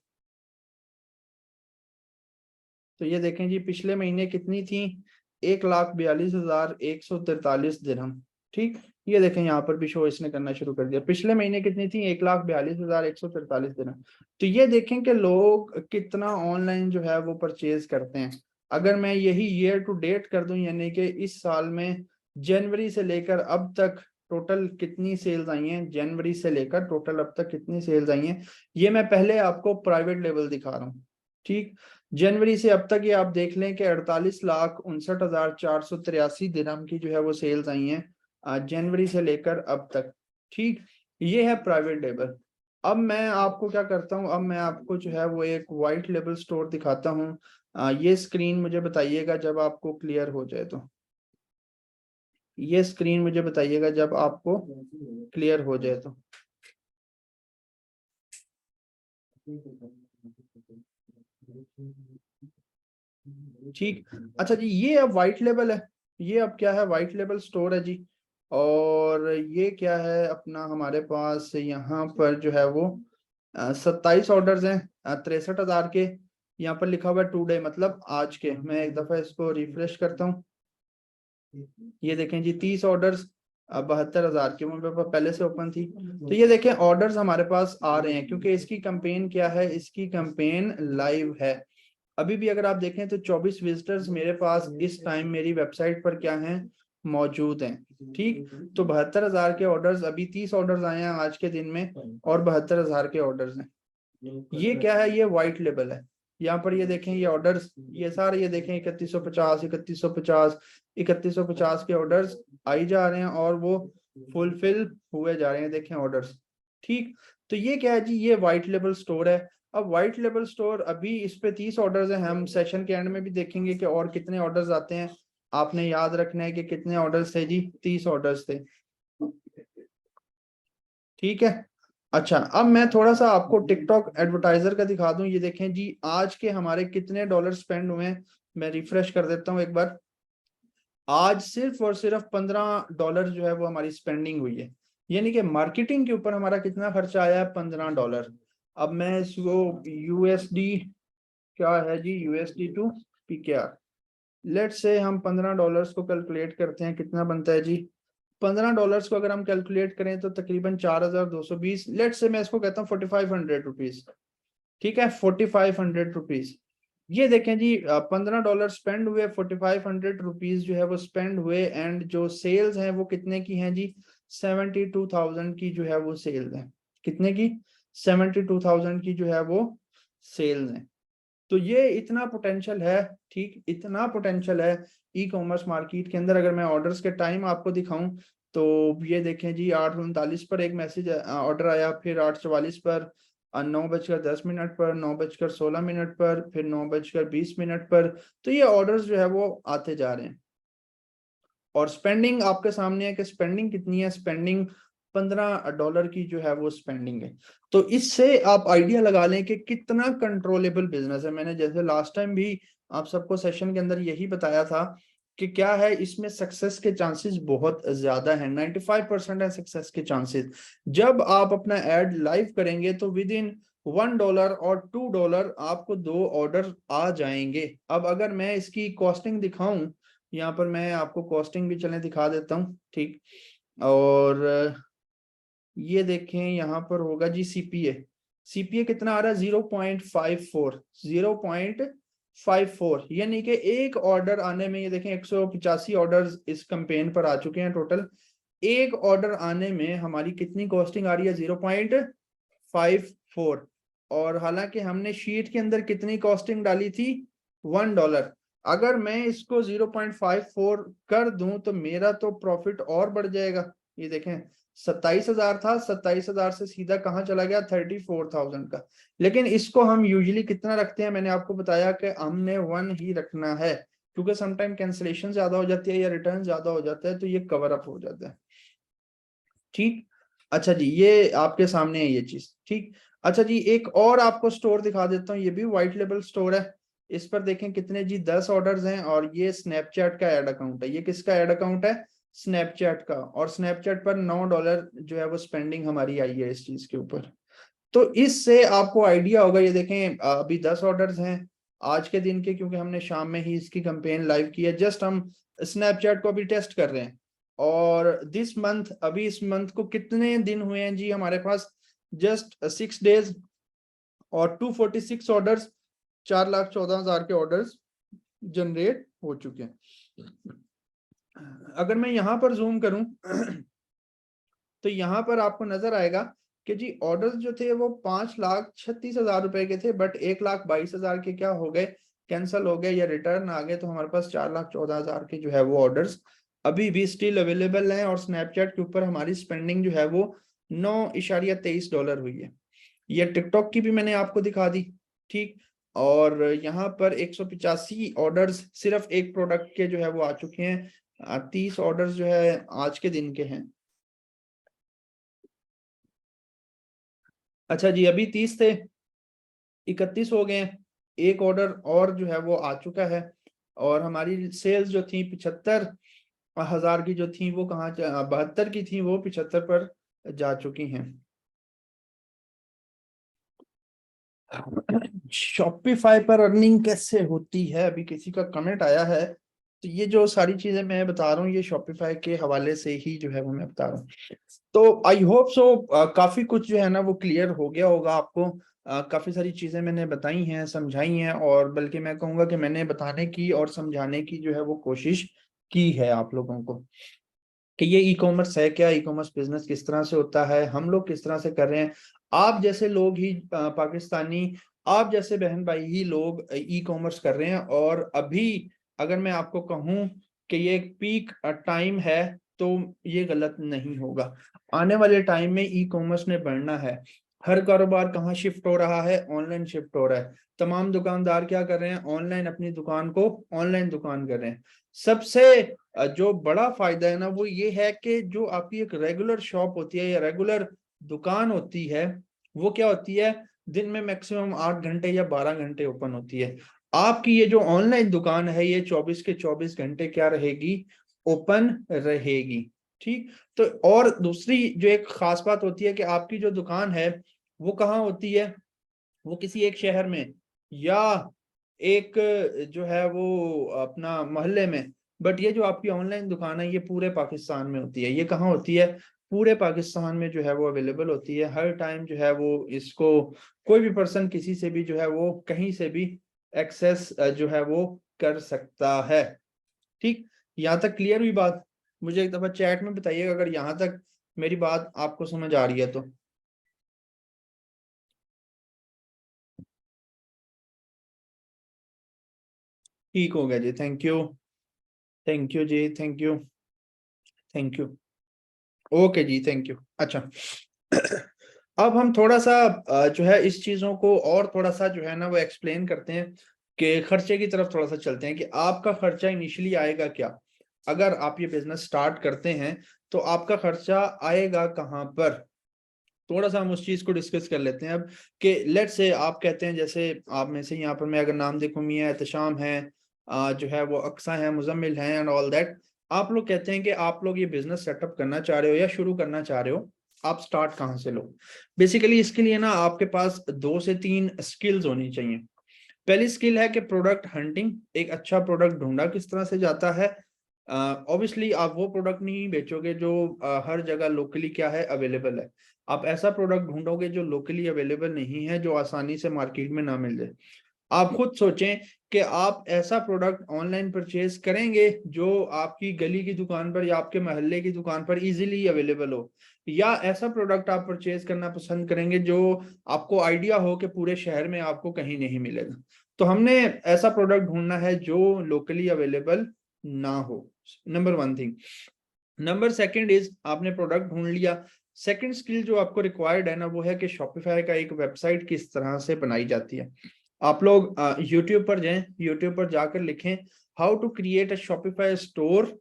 तो ये देखें जी, पिछले महीने कितनी थी, 1,42,143 दिरहम। ठीक, ये देखें यहाँ पर भी शो इसने करना शुरू कर दिया। पिछले महीने कितनी थी, 1,42,143 दिरहम। तो ये देखें कि लोग कितना ऑनलाइन जो है वो परचेज करते हैं। अगर मैं यही ईयर टू डेट कर दूं, यानी कि इस साल में जनवरी से लेकर अब तक टोटल कितनी सेल्स आई हैं, जनवरी से लेकर टोटल अब तक कितनी सेल्स आई हैं, ये मैं पहले आपको प्राइवेट लेवल दिखा रहा हूँ। ठीक, जनवरी से अब तक ये आप देख लें कि 48,59,483 दिरहम की जो है वो सेल्स आई हैं जनवरी से लेकर अब तक। ठीक, ये है प्राइवेट लेबल। अब मैं आपको क्या करता हूँ, अब मैं आपको जो है वो एक वाइट लेबल स्टोर दिखाता हूँ। ये स्क्रीन मुझे बताइएगा जब आपको क्लियर हो जाए, तो ये स्क्रीन मुझे बताइएगा जब आपको क्लियर हो जाए तो। ठीक, अच्छा जी, ये अब वाइट लेबल है। ये अब क्या है, वाइट लेबल स्टोर है जी। और ये क्या है अपना, हमारे पास यहाँ पर जो है वो 27 ऑर्डर्स हैं 63,000 के। यहाँ पर लिखा हुआ है टू डे, मतलब आज के। मैं एक दफा इसको रिफ्रेश करता हूँ, ये देखें जी 30 ऑर्डर्स 72,000 की, मेरे पास पहले से ओपन थी। तो ये देखें ऑर्डर्स हमारे पास आ रहे हैं, क्योंकि इसकी कैंपेन क्या है, इसकी कैंपेन लाइव है। अभी भी अगर आप देखें तो 24 विजिटर्स मेरे पास इस टाइम मेरी वेबसाइट पर क्या हैं, मौजूद हैं। ठीक, तो 72,000 के ऑर्डर्स, अभी 30 ऑर्डर्स आए हैं आज के दिन में और 72,000 के ऑर्डर्स हैं। ये क्या है, ये वाइट लेबल है। यहाँ पर ये देखें, ये ऑर्डर्स, ये सारे ये देखें 3150 3150 3150 के ऑर्डर्स आई जा रहे हैं और वो फुलफिल हुए जा रहे हैं, देखें ऑर्डर्स। ठीक, तो ये क्या है जी, ये व्हाइट लेबल स्टोर है। अब व्हाइट लेबल स्टोर, अभी इस पे 30 ऑर्डर्स हैं, हम सेशन के एंड में भी देखेंगे कि और कितने ऑर्डर्स आते हैं। आपने याद रखना है कि कितने ऑर्डर्स थे जी, 30 ऑर्डर्स थे। ठीक है। अच्छा, अब मैं थोड़ा सा आपको टिकटॉक एडवर्टाइजर का दिखा दूं। ये देखें जी, आज के हमारे कितने डॉलर स्पेंड हुए हैं। मैं रिफ्रेश कर देता हूं एक बार। आज सिर्फ और सिर्फ $15 जो है वो हमारी स्पेंडिंग हुई है, यानी कि मार्केटिंग के ऊपर हमारा कितना खर्चा आया है, $15। अब मैं इसको यूएसडी, क्या है जी, यूएसडी टू पीकेआर, लेट से हम $15 को कैलकुलेट करते हैं, कितना बनता है जी। $15 को अगर हम कैलकुलेट करें तो तकरीबन 4220, लेट से मैं इसको कहता हूँ 4500 रुपीज। ठीक है, 4500 रुपीज। ये देखें जी, $15 स्पेंड हुए, 4500 रुपीज जो है वो स्पेंड हुए, एंड जो सेल्स हैं वो कितने की हैं जी, 72,000 की जो है वो सेल्स हैं। कितने की, 72,000 की जो है वो सेल्स हैं। तो ये इतना पोटेंशियल है, ठीक, इतना पोटेंशियल है ई कॉमर्स मार्केट के अंदर। अगर मैं ऑर्डर्स के टाइम आपको दिखाऊं तो ये देखें जी, 8:39 पर एक मैसेज ऑर्डर आया, फिर 8:44 पर, 9:10 पर, 9:16 पर, फिर 9:20 पर। तो ये ऑर्डर्स जो है वो आते जा रहे हैं। और स्पेंडिंग आपके सामने है कि स्पेंडिंग कितनी है, स्पेंडिंग $15 की जो है वो स्पेंडिंग है। तो इससे आप आइडिया लगा लें कि कितना कंट्रोलेबल बिजनेस है। मैंने जैसे लास्ट टाइम भी आप सबको सेशन के अंदर यही बताया था कि क्या है, इसमें सक्सेस के चांसेस बहुत ज्यादा है, 95% है सक्सेस के चांसेस। जब आप अपना एड लाइव करेंगे तो विद इन $1 और $2 आपको 2 ऑर्डर आ जाएंगे। अब अगर मैं इसकी कॉस्टिंग दिखाऊं, यहाँ पर मैं आपको कॉस्टिंग भी चलें दिखा देता हूँ। ठीक, और ये देखें यहाँ पर होगा जी सीपीए। सीपीए कितना आ रहा है, 0.54, 0.54, यानी कि एक ऑर्डर आने में, ये देखें 185 ऑर्डर इस कैंपेन पर आ चुके हैं टोटल। एक ऑर्डर आने में हमारी कितनी कॉस्टिंग आ रही है, 0.54। और हालांकि हमने शीट के अंदर कितनी कॉस्टिंग डाली थी, $1। अगर मैं इसको 0.54 कर दूं तो मेरा तो प्रॉफिट और बढ़ जाएगा। ये देखें, 27,000 था, 27,000 से सीधा कहाँ चला गया, 34,000 का। लेकिन इसको हम यूजुअली कितना रखते हैं, मैंने आपको बताया कि हमने 1 ही रखना है, क्योंकि समटाइम कैंसिलेशन ज्यादा हो जाती है या रिटर्न ज्यादा हो जाता है, तो ये कवर अप हो जाता है। ठीक, अच्छा जी, ये आपके सामने है ये चीज। ठीक, अच्छा जी, एक और आपको स्टोर दिखा देता हूँ, ये भी व्हाइट लेबल स्टोर है। इस पर देखें कितने जी, 10 ऑर्डर्स हैं, और ये स्नैपचैट का एड अकाउंट है। ये किसका एड अकाउंट है, स्नैपचैट का। और स्नैपचैट पर $9 जो है वो स्पेंडिंग हमारी आई है इस चीज के ऊपर। तो इससे आपको आइडिया होगा। ये देखें, अभी 10 ऑर्डर्स हैं आज के दिन के, क्योंकि हमने शाम में ही इसकी कैंपेन लाइव की है। जस्ट हम स्नैपचैट को अभी टेस्ट कर रहे हैं। और दिस मंथ, अभी इस मंथ को कितने दिन हुए हैं जी हमारे पास, जस्ट 6 डेज, और 246 ऑर्डर्स, 4,14,000 के ऑर्डर्स जनरेट हो चुके हैं। अगर मैं यहाँ पर जूम करूं तो यहाँ पर आपको नजर आएगा कि जी ऑर्डर्स जो थे वो 5,36,000 रुपए के थे, बट 1,22,000 के क्या हो गए, कैंसिल हो गए या रिटर्न आ गए। तो हमारे पास 4,14,000 के जो है वो ऑर्डर्स अभी भी स्टिल अवेलेबल हैं। और स्नैपचैट के ऊपर हमारी स्पेंडिंग जो है वो $9.23 हुई है। ये टिकटॉक की भी मैंने आपको दिखा दी। ठीक, और यहाँ पर 185 ऑर्डर्स सिर्फ एक प्रोडक्ट के जो है वो आ चुके हैं। 30 ऑर्डर्स जो है आज के दिन के हैं। अच्छा जी, अभी 30 थे, 31 हो गए हैं। एक ऑर्डर और जो है वो आ चुका है। और हमारी सेल्स जो थी 75,000 की जो थी वो कहाँ, 72 की थी, वो 75 पर जा चुकी हैं। शॉपिफाई पर अर्निंग कैसे होती है, अभी किसी का कमेंट आया है। तो ये जो सारी चीजें मैं बता रहा हूँ, ये शॉपिफाई के हवाले से ही जो है वो मैं बता रहा हूँ। तो आई होप सो काफी कुछ जो है ना वो क्लियर हो गया होगा आपको। काफी सारी चीजें मैंने बताई हैं, समझाई हैं, और बल्कि मैं कहूँगा कि मैंने बताने की और समझाने की जो है वो कोशिश की है आप लोगों को, कि ये ई कॉमर्स है क्या, ई कॉमर्स बिजनेस किस तरह से होता है, हम लोग किस तरह से कर रहे हैं। आप जैसे लोग ही, पाकिस्तानी, आप जैसे बहन भाई ही लोग ई कॉमर्स कर रहे हैं। और अभी अगर मैं आपको कहूँ कि ये एक पीक टाइम है, तो ये गलत नहीं होगा। आने वाले टाइम में ई कॉमर्स ने बढ़ना है। हर कारोबार कहाँ शिफ्ट हो रहा है? ऑनलाइन शिफ्ट हो रहा है। तमाम दुकानदार क्या कर रहे हैं? ऑनलाइन अपनी दुकान को ऑनलाइन दुकान कर रहे हैं। सबसे जो बड़ा फायदा है ना वो ये है कि जो आपकी एक रेगुलर शॉप होती है या रेगुलर दुकान होती है, वो क्या होती है? दिन में मैक्सिमम 8 घंटे या 12 घंटे ओपन होती है। आपकी ये जो ऑनलाइन दुकान है ये 24 के 24 घंटे क्या रहेगी? ओपन रहेगी। ठीक। तो और दूसरी जो एक खास बात होती है कि आपकी जो दुकान है वो कहाँ होती है? वो किसी एक शहर में या एक जो है वो अपना मोहल्ले में। बट ये जो आपकी ऑनलाइन दुकान है ये पूरे पाकिस्तान में होती है। ये कहाँ होती है? पूरे पाकिस्तान में जो है वो अवेलेबल होती है। हर टाइम जो है वो इसको कोई भी पर्सन किसी से भी जो है वो कहीं से भी एक्सेस जो है वो कर सकता है। ठीक। यहाँ तक क्लियर हुई बात? मुझे एक दफा चैट में बताइएगा अगर यहाँ तक मेरी बात आपको समझ आ रही है तो। ठीक हो गया जी, थैंक यू। थैंक यू जी, thank you. Thank you. Okay जी, थैंक यू। अच्छा। अब हम थोड़ा सा जो है इस चीजों को और थोड़ा सा जो है ना वो एक्सप्लेन करते हैं कि खर्चे की तरफ थोड़ा सा चलते हैं कि आपका खर्चा इनिशियली आएगा क्या। अगर आप ये बिजनेस स्टार्ट करते हैं तो आपका खर्चा आएगा कहाँ पर? थोड़ा सा हम उस चीज को डिस्कस कर लेते हैं अब कि लेट से आप कहते हैं, जैसे आप में से यहाँ पर मैं अगर नाम देखूं, मियां एहतशाम है, जो है वो अक्सा है, मुजम्मिल हैं एंड ऑल दैट। आप लोग कहते हैं कि आप लोग ये बिजनेस सेटअप करना चाह रहे हो या शुरू करना चाह रहे हो। आप स्टार्ट कहाँ से लो? बेसिकली इसके लिए ना आपके पास 2 से 3 स्किल्स होनी चाहिए। पहली स्किल है कि प्रोडक्ट हंटिंग। एक अच्छा प्रोडक्ट ढूंढा किस तरह से जाता है। ऑब्वियसली आप वो प्रोडक्ट नहीं बेचोगे जो हर जगह लोकली क्या है अवेलेबल है। आप ऐसा प्रोडक्ट ढूंढोगे जो लोकली अवेलेबल नहीं है, जो आसानी से मार्केट में ना मिल जाए। आप खुद सोचें कि आप ऐसा प्रोडक्ट ऑनलाइन परचेज करेंगे जो आपकी गली की दुकान पर या आपके मोहल्ले की दुकान पर इजीली अवेलेबल हो, या ऐसा प्रोडक्ट आप परचेज करना पसंद करेंगे जो आपको आइडिया हो कि पूरे शहर में आपको कहीं नहीं मिलेगा। तो हमने ऐसा प्रोडक्ट ढूंढना है जो लोकली अवेलेबल ना हो। Number 1 thing. Number second is आपने प्रोडक्ट ढूंढ लिया। सेकंड स्किल जो आपको रिक्वायर्ड है ना वो है कि शॉपिफाई का एक वेबसाइट किस तरह से बनाई जाती है। आप लोग यूट्यूब पर जाएं, यूट्यूब पर जाकर लिखें how to create a Shopify store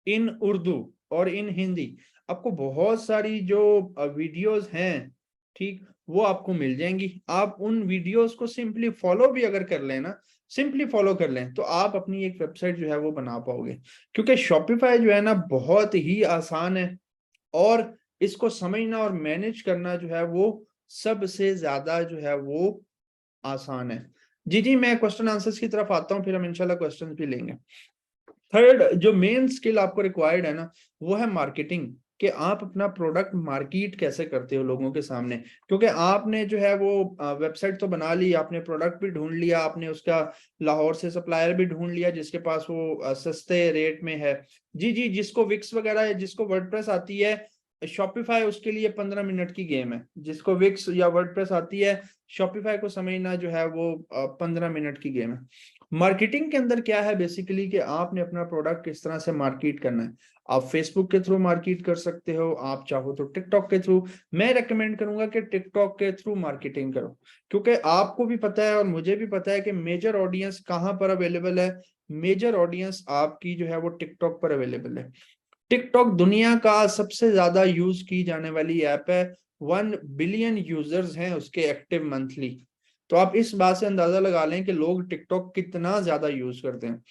in Urdu और इन हिंदी। आपको बहुत सारी जो वीडियोस हैं, ठीक, वो आपको मिल जाएंगी। आप उन वीडियोस को सिंपली फॉलो भी अगर कर लें ना, सिंपली फॉलो कर लें तो आप अपनी एक वेबसाइट जो है वो बना पाओगे। क्योंकि शॉपिफाई जो है ना बहुत ही आसान है और इसको समझना और मैनेज करना जो है वो सबसे ज्यादा जो है वो आसान है। जी जी, मैं क्वेश्चन आंसर्स की तरफ आता हूँ, फिर हम इंशाल्लाह क्वेश्चन भी लेंगे। थर्ड जो मेन स्किल आपको रिक्वायर्ड है ना वो है मार्केटिंग। कि आप अपना प्रोडक्ट मार्केट कैसे करते हो लोगों के सामने। क्योंकि आपने जो है वो वेबसाइट तो बना ली, आपने प्रोडक्ट भी ढूंढ लिया, आपने उसका लाहौर से सप्लायर भी ढूंढ लिया जिसके पास वो सस्ते रेट में है। जी जी, जिसको विक्स वगैरह है, जिसको वर्डप्रेस आती है, शॉपिफाई उसके लिए 15 मिनट की गेम है। जिसको विक्स या वर्डप्रेस आती है, शॉपिफाई को समझना जो है वो 15 मिनट की गेम है। मार्केटिंग के अंदर क्या है बेसिकली कि आपने अपना प्रोडक्ट किस तरह से मार्केट करना है। आप फेसबुक के थ्रू मार्केट कर सकते हो, आप चाहो तो टिकटॉक के थ्रू। मैं रेकमेंड करूंगा कि टिकटॉक के थ्रू मार्केटिंग करो, क्योंकि आपको भी पता है और मुझे भी पता है कि मेजर ऑडियंस कहाँ पर अवेलेबल है। मेजर ऑडियंस आपकी जो है वो टिकटॉक पर अवेलेबल है। टिकटॉक दुनिया का सबसे ज्यादा यूज की जाने वाली ऐप है। 1 बिलियन यूजर्स हैं उसके एक्टिव मंथली। तो आप इस बात से अंदाजा लगा लें कि लोग टिकटॉक कितना ज्यादा यूज करते हैं।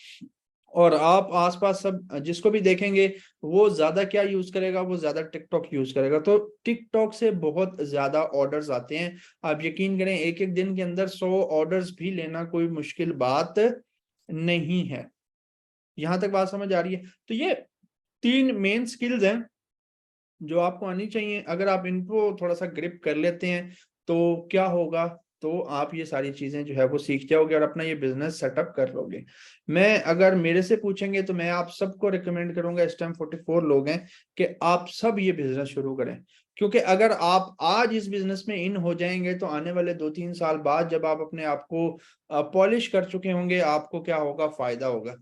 और आप आसपास सब जिसको भी देखेंगे वो ज्यादा क्या यूज करेगा? वो ज्यादा टिकटॉक यूज करेगा। तो टिकटॉक से बहुत ज्यादा ऑर्डर्स आते हैं। आप यकीन करें एक एक दिन के अंदर 100 ऑर्डर्स भी लेना कोई मुश्किल बात नहीं है। यहां तक बात समझ आ रही है? तो ये 3 मेन स्किल्स हैं जो आपको आनी चाहिए। अगर आप इनको थोड़ा सा ग्रिप कर लेते हैं तो क्या होगा? तो आप ये सारी चीजें जो है वो सीख जाओगे और अपना ये बिजनेस सेटअप कर लोगे। मैं अगर मेरे से पूछेंगे तो मैं आप सबको रिकमेंड करूंगा, इस टाइम 44 लोग हैं, कि आप सब ये बिजनेस शुरू करें। क्योंकि अगर आप आज इस बिजनेस में इन हो जाएंगे तो आने वाले 2-3 साल बाद जब आप अपने आप को पॉलिश कर चुके होंगे, आपको क्या होगा, फायदा होगा।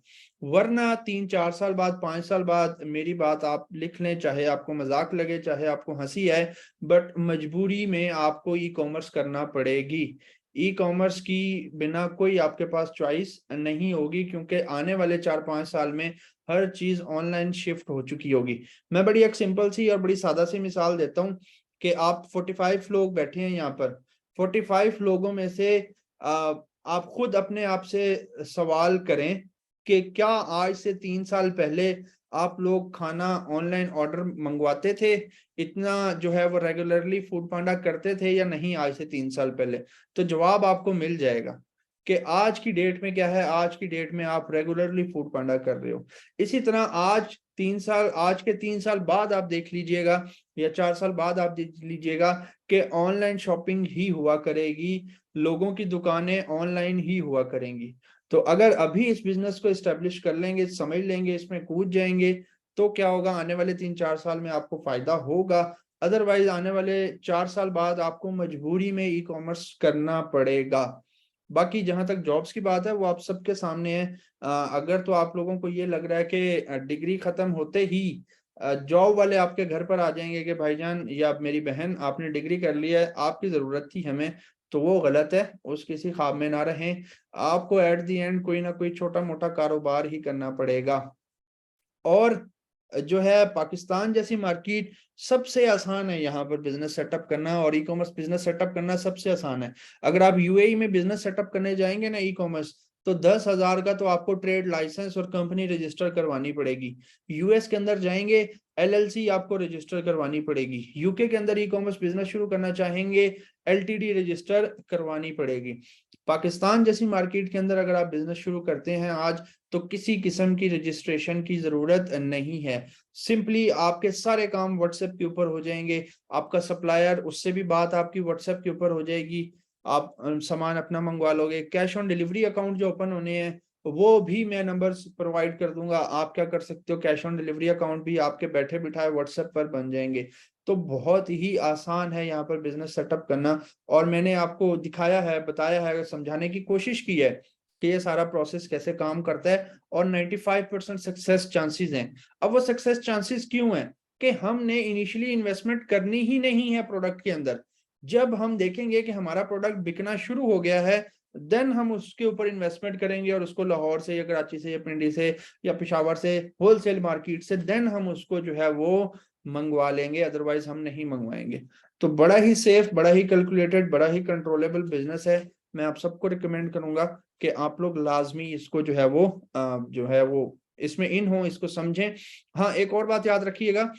वरना 3-4 साल बाद, 5 साल बाद, मेरी बात आप लिख लें, चाहे आपको मजाक लगे चाहे आपको हंसी आए, बट मजबूरी में आपको ई कॉमर्स करना पड़ेगी। ई कॉमर्स की बिना कोई आपके पास चॉइस नहीं होगी, क्योंकि आने वाले 4-5 साल में हर चीज ऑनलाइन शिफ्ट हो चुकी होगी। मैं बड़ी एक सिंपल सी और बड़ी सादा सी मिसाल देता हूँ कि आप 45 लोग बैठे हैं यहाँ पर। 45 लोगों में से आप खुद अपने आप से सवाल करें कि क्या आज से 3 साल पहले आप लोग खाना ऑनलाइन ऑर्डर मंगवाते थे, इतना जो है वो रेगुलरली फूड पांडा करते थे या नहीं आज से 3 साल पहले? तो जवाब आपको मिल जाएगा कि आज की डेट में क्या है, आज की डेट में आप रेगुलरली फूड पांडा कर रहे हो। इसी तरह आज के 3 साल बाद आप देख लीजिएगा या 4 साल बाद आप देख लीजिएगा कि ऑनलाइन शॉपिंग ही हुआ करेगी, लोगों की दुकानें ऑनलाइन ही हुआ करेंगी। तो अगर अभी इस बिजनेस को एस्टेब्लिश कर लेंगे, समझ लेंगे, इसमें कूद जाएंगे, तो क्या होगा, आने वाले 3-4 साल में आपको फायदा होगा। अदरवाइज आने वाले 4 साल बाद आपको मजबूरी में ई कॉमर्स करना पड़ेगा। बाकी जहां तक जॉब्स की बात है वो आप सबके सामने है। अगर तो आप लोगों को ये लग रहा है कि डिग्री खत्म होते ही जॉब वाले आपके घर पर आ जाएंगे कि भाईजान या मेरी बहन आपने डिग्री कर लिया है, आपकी जरूरत थी हमें, तो वो गलत है। उस किसी ख्वाब में ना रहें। आपको एट दी एंड कोई ना कोई छोटा मोटा कारोबार ही करना पड़ेगा। और जो है पाकिस्तान जैसी मार्केट, सबसे आसान है यहाँ पर बिजनेस सेटअप करना, और ई कॉमर्स बिजनेस सेटअप करना सबसे आसान है। अगर आप यूएई में बिजनेस सेटअप करने जाएंगे ना ई कॉमर्स, तो 10,000 का तो आपको ट्रेड लाइसेंस और कंपनी रजिस्टर करवानी पड़ेगी। यूएस के अंदर जाएंगे, एलएलसी आपको रजिस्टर करवानी पड़ेगी। यूके के अंदर ई कॉमर्स बिजनेस शुरू करना चाहेंगे, एलटीडी रजिस्टर करवानी पड़ेगी। पाकिस्तान जैसी मार्केट के अंदर अगर आप बिजनेस शुरू करते हैं आज, तो किसी किस्म की रजिस्ट्रेशन की जरूरत नहीं है। सिंपली आपके सारे काम व्हाट्सएप के ऊपर हो जाएंगे। आपका सप्लायर, उससे भी बात आपकी व्हाट्सएप के ऊपर हो जाएगी। आप सामान अपना मंगवा लोगे। कैश ऑन डिलीवरी अकाउंट जो ओपन होने हैं वो भी मैं नंबर्स प्रोवाइड कर दूंगा। आप क्या कर सकते हो, कैश ऑन डिलीवरी अकाउंट भी आपके बैठे बिठाए व्हाट्सएप पर बन जाएंगे। तो बहुत ही आसान है यहाँ पर बिजनेस सेटअप करना। और मैंने आपको दिखाया है, बताया है, समझाने की कोशिश की है कि ये सारा प्रोसेस कैसे काम करता है, और 95% सक्सेस चांसेस हैं। अब वो सक्सेस चांसेस क्यों हैं कि हमने इनिशियली इन्वेस्टमेंट करनी ही नहीं है प्रोडक्ट के अंदर। जब हम देखेंगे कि हमारा प्रोडक्ट बिकना शुरू हो गया है, देन हम उसके ऊपर इन्वेस्टमेंट करेंगे, और उसको लाहौर से या कराची से या पिंडी से या पेशावर से होलसेल मार्केट से देन हम उसको जो है वो मंगवा लेंगे, अदरवाइज हम नहीं मंगवाएंगे। तो बड़ा ही सेफ, बड़ा ही कैलकुलेटेड, बड़ा ही कंट्रोलेबल बिजनेस है। मैं आप सबको रिकमेंड करूंगा कि आप लोग लाजमी इसको जो है वो इसमें इन हो, इसको समझें। हाँ, एक और बात याद रखिएगा,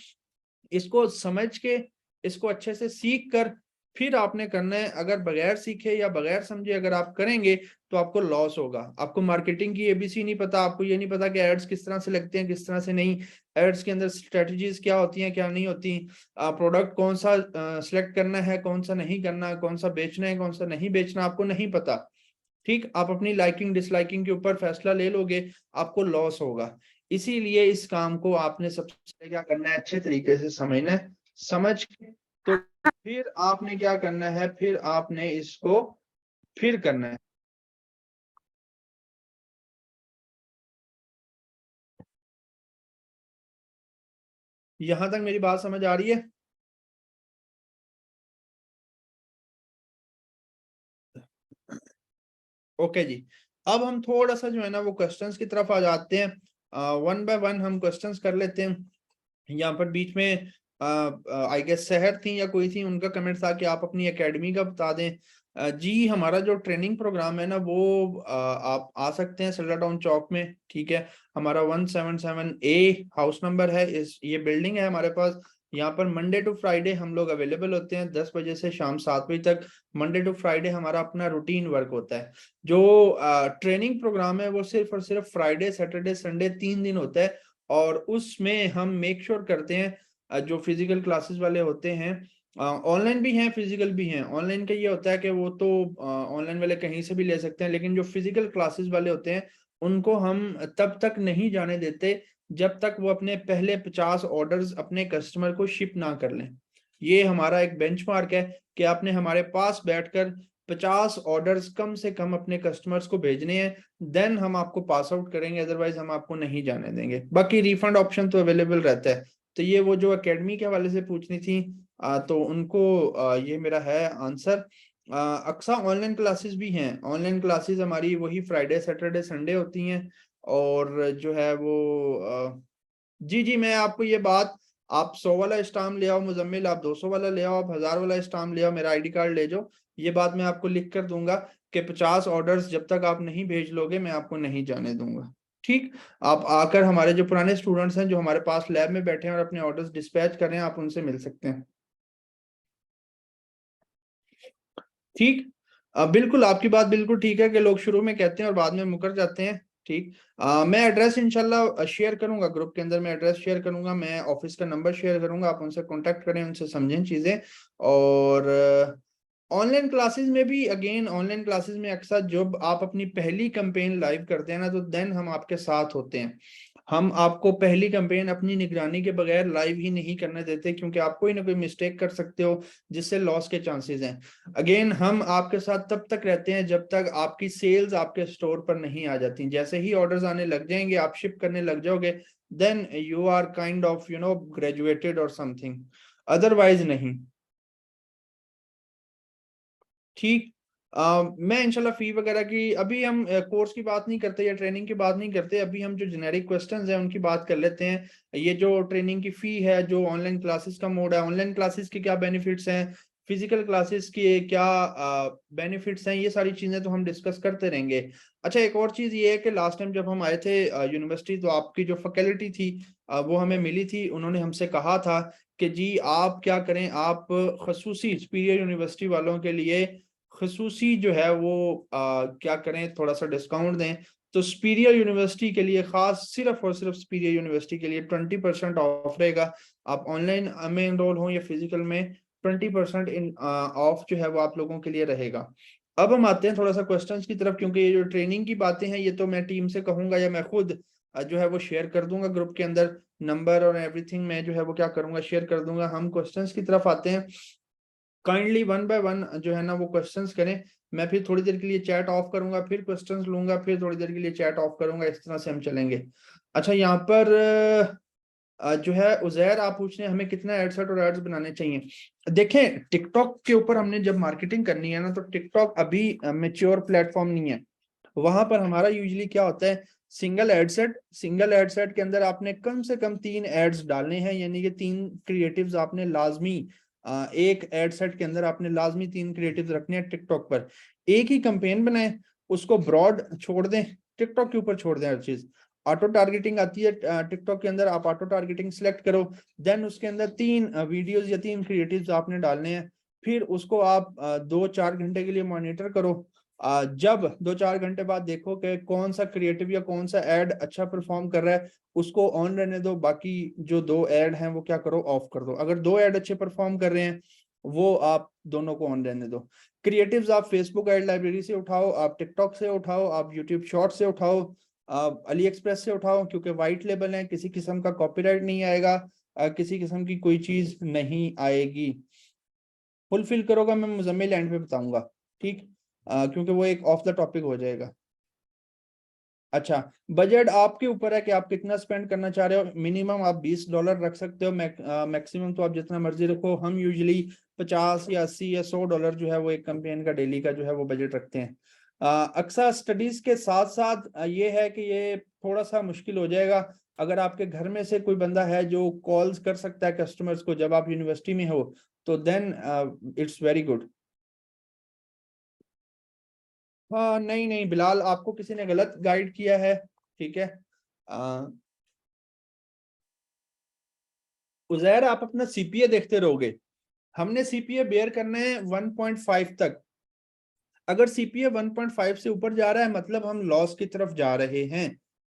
इसको समझ के, इसको अच्छे से सीख कर फिर आपने करना है। अगर बगैर सीखे या बगैर समझे अगर आप करेंगे तो आपको लॉस होगा। आपको मार्केटिंग की एबीसी नहीं पता, आपको ये नहीं पता कि एड्स किस तरह से लगते हैं, किस तरह से नहीं, एड्स के अंदर स्ट्रेटजीज क्या होती हैं, क्या नहीं होती, प्रोडक्ट कौन सा सिलेक्ट करना है, कौन सा नहीं करना, कौन सा बेचना है, कौन सा नहीं बेचना, आपको नहीं पता। ठीक, आप अपनी लाइकिंग डिसलाइकिंग के ऊपर फैसला ले लोगे, आपको लॉस होगा। इसीलिए इस काम को आपने सबसे पहले क्या करना है, अच्छे तरीके से समझना है। समझ के तो फिर आपने क्या करना है, फिर आपने इसको फिर करना है। यहां तक मेरी बात समझ आ रही है? ओके जी। अब हम थोड़ा सा जो है ना वो क्वेश्चंस की तरफ आ जाते हैं। वन बाय वन हम क्वेश्चंस कर लेते हैं। यहाँ पर बीच में आई गेस शहर थी या कोई थी, उनका कमेंट था कि आप अपनी एकेडमी का बता दें। जी, हमारा जो ट्रेनिंग प्रोग्राम है ना वो आप आ सकते हैं सल्ला टाउन चौक में। ठीक है, हमारा 177A हाउस नंबर है, इस ये बिल्डिंग है हमारे पास। यहाँ पर मंडे टू फ्राइडे हम लोग अवेलेबल होते हैं 10 बजे से शाम 7 बजे तक। मंडे टू फ्राइडे हमारा अपना रूटीन वर्क होता है। जो ट्रेनिंग प्रोग्राम है वो सिर्फ और सिर्फ फ्राइडे सैटरडे संडे 3 दिन होता है। और उसमें हम मेक श्योर करते हैं जो फिजिकल क्लासेस वाले होते हैं, ऑनलाइन भी हैं फिजिकल भी हैं। ऑनलाइन का ये होता है कि वो तो ऑनलाइन वाले कहीं से भी ले सकते हैं, लेकिन जो फिजिकल क्लासेस वाले होते हैं उनको हम तब तक नहीं जाने देते जब तक वो अपने पहले 50 ऑर्डर्स अपने कस्टमर को शिप ना कर लें। ये हमारा एक बेंचमार्क है कि आपने हमारे पास बैठकर 50 ऑर्डर्स कम से कम अपने कस्टमर्स को भेजने हैं, देन हम आपको पास आउट करेंगे, अदरवाइज हम आपको नहीं जाने देंगे। बाकी रिफंड ऑप्शन तो अवेलेबल रहता है। तो ये वो जो एकेडमी के हवाले से पूछनी थी, तो उनको ये मेरा है आंसर। अक्सर ऑनलाइन क्लासेस भी हैं। ऑनलाइन क्लासेस हमारी वही फ्राइडे सैटरडे संडे होती हैं। और जो है वो जी जी, मैं आपको ये बात, आप 100 वाला स्टाम्प ले आओ मुजम्मिल, आप 200 वाला ले आओ, आप 1000 वाला स्टाम्प ले आओ, मेरा आईडी कार्ड ले जाओ, ये बात मैं आपको लिख कर दूंगा कि 50 ऑर्डर्स जब तक आप नहीं भेज लोगे मैं आपको नहीं जाने दूंगा। ठीक। आप आकर, हमारे जो पुराने स्टूडेंट्स हैं जो हमारे पास लैब में बैठे हैं और अपने ऑर्डर्स डिस्पैच कर रहे हैं, आप उनसे मिल सकते हैं। ठीक। बिल्कुल, आपकी बात बिल्कुल ठीक है कि लोग शुरू में कहते हैं और बाद में मुकर जाते हैं। ठीक। मैं एड्रेस इंशाल्लाह शेयर करूंगा ग्रुप के अंदर, मैं एड्रेस शेयर करूंगा, मैं ऑफिस का नंबर शेयर करूंगा, आप उनसे कांटेक्ट करें, उनसे समझें चीजें। और ऑनलाइन क्लासेस में भी, अगेन ऑनलाइन क्लासेस में अक्सर जब आप अपनी पहली कैंपेन लाइव करते हैं ना, तो देन हम आपके साथ होते हैं। हम आपको पहली कैंपेन अपनी निगरानी के बगैर लाइव ही नहीं करने देते, क्योंकि आप कोई ना कोई मिस्टेक कर सकते हो जिससे लॉस के चांसेस हैं। अगेन हम आपके साथ तब तक रहते हैं जब तक आपकी सेल्स आपके स्टोर पर नहीं आ जाती। जैसे ही ऑर्डर्स आने लग जाएंगे, आप शिप करने लग जाओगे, then you are kind of graduated और समथिंग, अदरवाइज नहीं। ठीक। मैं इंशाल्लाह फी वगैरह की, अभी हम कोर्स की बात नहीं करते या ट्रेनिंग की बात नहीं करते, अभी हम जो जेनेरिक क्वेश्चंस हैं उनकी बात कर लेते हैं। ये जो ट्रेनिंग की फी है, जो ऑनलाइन क्लासेस का मोड है, ऑनलाइन क्लासेस के क्या बेनिफिट्स हैं, फिजिकल क्लासेस के क्या बेनिफिट्स हैं, ये सारी चीजें तो हम डिस्कस करते रहेंगे। अच्छा, एक और चीज ये है कि लास्ट टाइम जब हम आए थे यूनिवर्सिटी, तो आपकी जो फैकल्टी थी वो हमें मिली थी। उन्होंने हमसे कहा था कि जी आप क्या करें, आप खसूसी सुपीरियर यूनिवर्सिटी वालों के लिए खसूसी जो है वो क्या करें, थोड़ा सा डिस्काउंट दें। तो सुपीरियर यूनिवर्सिटी के लिए खास, सिर्फ और सिर्फ सुपीरियर यूनिवर्सिटी के लिए 20% ऑफ रहेगा। आप ऑनलाइन में एनरोल हो या फिजिकल में, 20% इन ऑफ जो है वो आप लोगों के लिए रहेगा। अब हम आते हैं थोड़ा सा क्वेश्चंस की तरफ, क्योंकि ये जो ट्रेनिंग की बातें हैं ये तो मैं टीम से कहूंगा या मैं खुद जो है वो शेयर कर दूंगा ग्रुप के अंदर, नंबर और एवरीथिंग मैं जो है वो क्या करूंगा, शेयर कर दूंगा। हम क्वेश्चंस की तरफ आते हैं। काइंडली वन बाय वन जो है ना वो क्वेश्चंस करें। मैं फिर थोड़ी देर के लिए चैट ऑफ करूंगा, फिर क्वेश्चंस लूंगा, फिर थोड़ी देर के लिए चैट ऑफ करूंगा, इस तरह से हम चलेंगे। अच्छा, यहाँ पर जो है उजैर आप पूछ रहे हैं हमें कितना एडसेट और एड्स बनाने चाहिए। देखें, टिकटॉक के ऊपर हमने जब मार्केटिंग करनी है ना, तो टिकटॉक अभी मेच्योर प्लेटफॉर्म नहीं है। वहां पर हमारा यूजली क्या होता है, सिंगल एडसेट के अंदर आपने कम से कम 3 एड्स डालने हैं, यानी कि 3 क्रिएटिव्स आपने लाजमी, एक एडसेट के अंदर आपने लाजमी 3 क्रिएटिव्स रखने हैं टिकटॉक पर। एक ही कैंपेन बनाए, उसको ब्रॉड छोड़ दें, टिकटॉक के ऊपर छोड़ दें हर चीज। ऑटो टारगेटिंग आती है टिकटॉक के अंदर, आप ऑटो टारगेटिंग सिलेक्ट करो, देन उसके अंदर 3 वीडियोस या 3 क्रिएटिव्स आपने डालने हैं। फिर उसको आप 2-4 घंटे के लिए मॉनिटर करो। जब 2-4 घंटे बाद देखो कि कौन सा क्रिएटिव या कौन सा एड अच्छा परफॉर्म कर रहा है, उसको ऑन रहने दो। बाकी जो 2 एड हैं वो क्या करो, ऑफ कर दो। अगर 2 एड अच्छे परफॉर्म कर रहे हैं, वो आप दोनों को ऑन रहने दो। क्रिएटिव्स आप फेसबुक एड लाइब्रेरी से उठाओ, आप टिकटॉक से उठाओ, आप यूट्यूब शॉर्ट से उठाओ, आप अली एक्सप्रेस से उठाओ, क्योंकि वाइट लेबल है, किसी किस्म का कॉपीराइट नहीं आएगा, किसी किस्म की कोई चीज नहीं आएगी। फुलफिल करोगा मैं मुजम्मिल एंड पे बताऊंगा। ठीक। क्योंकि वो एक ऑफ द टॉपिक हो जाएगा। अच्छा, बजट आपके ऊपर है कि आप कितना स्पेंड करना चाह रहे हो। मिनिमम आप $20 रख सकते हो, मैक्सिमम तो आप जितना मर्जी रखो। हम यूजुअली 50 या 80 या $100 जो है वो एक कैंपेन का डेली का जो है वो बजट रखते हैं। अक्सर स्टडीज के साथ साथ ये है कि ये थोड़ा सा मुश्किल हो जाएगा। अगर आपके घर में से कोई बंदा है जो कॉल्स कर सकता है कस्टमर्स को जब आप यूनिवर्सिटी में हो, तो देन इट्स वेरी गुड। हाँ, नहीं नहीं बिलाल, आपको किसी ने गलत गाइड किया है। ठीक है। आ, उजैर, आप अपना सीपीए देखते रहोगे। हमने सीपीए बेयर करना है 1.5 तक। अगर सीपीए 1.5 से ऊपर जा रहा है, मतलब हम लॉस की तरफ जा रहे हैं।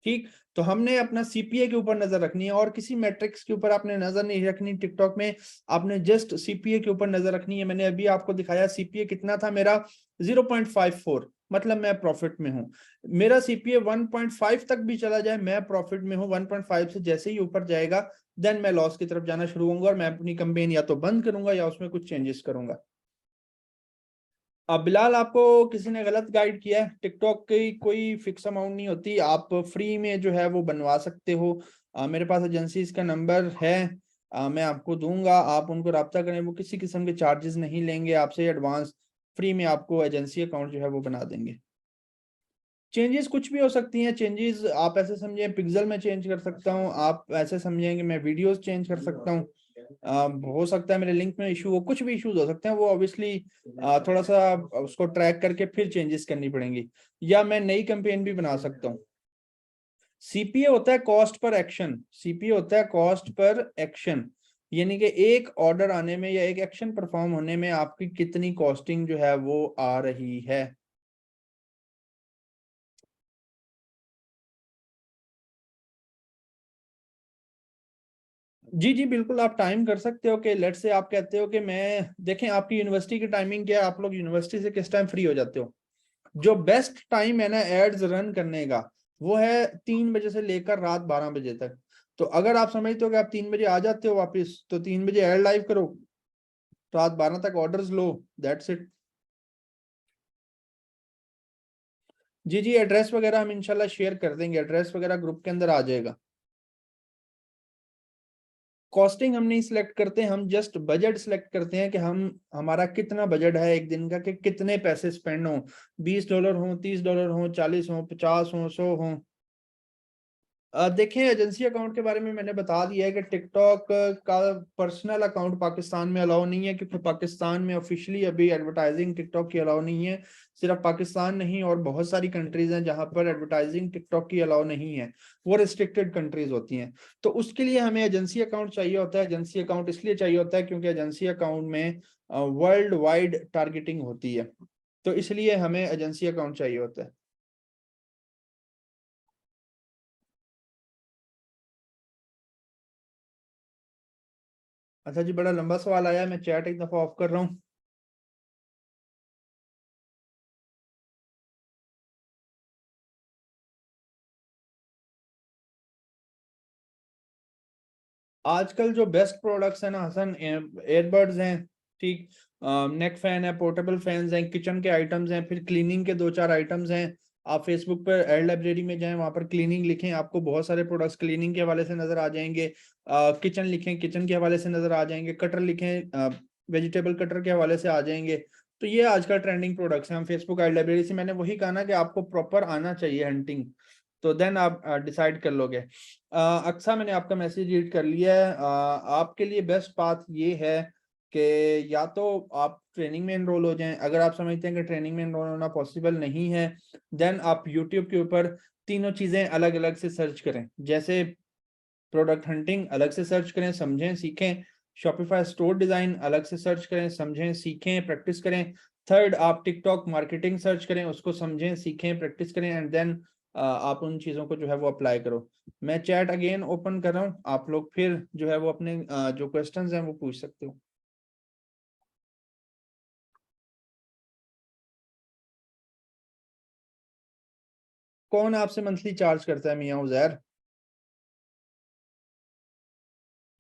ठीक। तो हमने अपना सीपीए के ऊपर नजर रखनी है, और किसी मैट्रिक्स के ऊपर आपने नजर नहीं रखनी टिकटॉक में। आपने जस्ट सीपीए के ऊपर नजर रखनी है। मैंने अभी आपको दिखाया सीपीए कितना था मेरा, 0.54, मतलब मैं प्रॉफिट में हूं। मेरा सीपीए 1.5 तक भी चला जाए, मैं प्रॉफिट में हूं। 1.5 से जैसे ही ऊपर जाएगा देन मैं लॉस की तरफ जाना शुरू होऊंगा और मैं अपनी कैंपेन या तो बंद करूंगा या उसमें कुछ चेंजेस करूंगा। अब बिलाल, आपको किसी ने गलत गाइड किया है। टिकटॉक की कोई फिक्स अमाउंट नहीं होती, आप फ्री में जो है वो बनवा सकते हो। मेरे पास एजेंसीज का नंबर है, मैं आपको दूंगा, आप उनको रब्ता करें, वो किसी किस्म के चार्जेस नहीं लेंगे आपसे, एडवांस फ्री में आपको एजेंसी अकाउंट जो है वो बना देंगे। चेंजेस कुछ भी हो सकती हैं, चेंजेस आप ऐसे समझें पिक्सल में चेंज कर सकता हूँ, आप ऐसे समझें कि मैं वीडियोस चेंज कर सकता हूँ, हो सकता है मेरे लिंक में इशू हो, कुछ भी इश्यूज हो सकते हैं, वो ऑब्वियसली थोड़ा सा उसको ट्रैक करके फिर चेंजेस करनी पड़ेंगी, या मैं नई कैंपेन भी बना सकता हूँ। सीपीए होता है कॉस्ट पर एक्शन, सीपीए होता है कॉस्ट पर एक्शन, यानी कि एक ऑर्डर आने में या एक एक्शन परफॉर्म होने में आपकी कितनी कॉस्टिंग जो है वो आ रही है। जी जी बिल्कुल, आप टाइम कर सकते हो कि लेट से आप कहते हो कि मैं, देखें आपकी यूनिवर्सिटी की टाइमिंग क्या है, आप लोग यूनिवर्सिटी से किस टाइम फ्री हो जाते हो। जो बेस्ट टाइम है ना एड्स रन करने का, वो है 3 बजे से लेकर रात 12 बजे तक। तो अगर आप समझते हो कि आप 3 बजे आ जाते हो वापस, तो 3 बजे एड लाइव करो, रात 12 तक ऑर्डर्स लो, दैट्स इट। जी जी, एड्रेस वगैरह हम इंशाल्लाह शेयर कर देंगे, एड्रेस वगैरह ग्रुप के अंदर आ जाएगा। कॉस्टिंग हम नहीं सिलेक्ट करते, हम जस्ट बजट सिलेक्ट करते हैं कि हम, हमारा कितना बजट है एक दिन का, कि कितने पैसे स्पेंड हो, $20 हो, $30 हो, 40 हो, 50 हो, 100 हो। देखें एजेंसी अकाउंट के बारे में मैंने बता दिया है कि टिकटॉक का पर्सनल अकाउंट पाकिस्तान में अलाउ नहीं है, क्योंकि पाकिस्तान में ऑफिशियली अभी एडवर्टाइजिंग टिकटॉक की अलाउ नहीं है। सिर्फ पाकिस्तान नहीं और बहुत सारी कंट्रीज हैं जहां पर एडवर्टाइजिंग टिकटॉक की अलाउ नहीं है, वो रिस्ट्रिक्टेड कंट्रीज होती हैं। तो उसके लिए हमें एजेंसी अकाउंट चाहिए होता है। एजेंसी अकाउंट इसलिए चाहिए होता है क्योंकि एजेंसी अकाउंट में वर्ल्ड वाइड टारगेटिंग होती है, तो इसलिए हमें एजेंसी अकाउंट चाहिए होता है। अच्छा जी, बड़ा लंबा सवाल आया है, मैं चैट एक दफा ऑफ कर रहा हूँ। आजकल जो बेस्ट प्रोडक्ट्स हैं ना हसन, एयरबड्स हैं, ठीक, नेक फैन है, पोर्टेबल फैंस हैं, किचन के आइटम्स हैं, फिर क्लीनिंग के दो चार आइटम्स हैं। आप फेसबुक पर एड लाइब्रेरी में जाएं, वहां पर क्लीनिंग लिखें, आपको बहुत सारे प्रोडक्ट्स क्लीनिंग के हवाले से नजर आ जाएंगे। किचन लिखें, किचन के हवाले से नजर आ जाएंगे। कटर लिखें, वेजिटेबल कटर के हवाले से आ जाएंगे। तो ये आजकल ट्रेंडिंग प्रोडक्ट्स हैं। हम फेसबुक एड लाइब्रेरी से, मैंने वही कहा ना कि आपको प्रॉपर आना चाहिए हंटिंग, तो देन आप डिसाइड कर लोगे। अक्सा, मैंने आपका मैसेज रीड कर लिया है। आपके लिए बेस्ट पाथ ये है कि या तो आप ट्रेनिंग में एनरोल हो जाएं, अगर आप समझते हैं कि ट्रेनिंग में एनरोल होना पॉसिबल नहीं है, देन आप यूट्यूब के ऊपर तीनों चीज़ें अलग अलग से सर्च करें। जैसे प्रोडक्ट हंटिंग अलग से सर्च करें, समझें सीखें। शॉपिफाई स्टोर डिज़ाइन अलग से सर्च करें, समझें सीखें प्रैक्टिस करें। थर्ड, आप टिकटॉक मार्केटिंग सर्च करें, उसको समझें सीखें प्रैक्टिस करें, एंड देन आप उन चीज़ों को जो है वो अप्लाई करो। मैं चैट अगेन ओपन कर रहा हूँ, आप लोग फिर जो है वो अपने जो क्वेश्चंस हैं वो पूछ सकते हो। कौन आपसे मंथली चार्ज करता है मियाँ उजैर?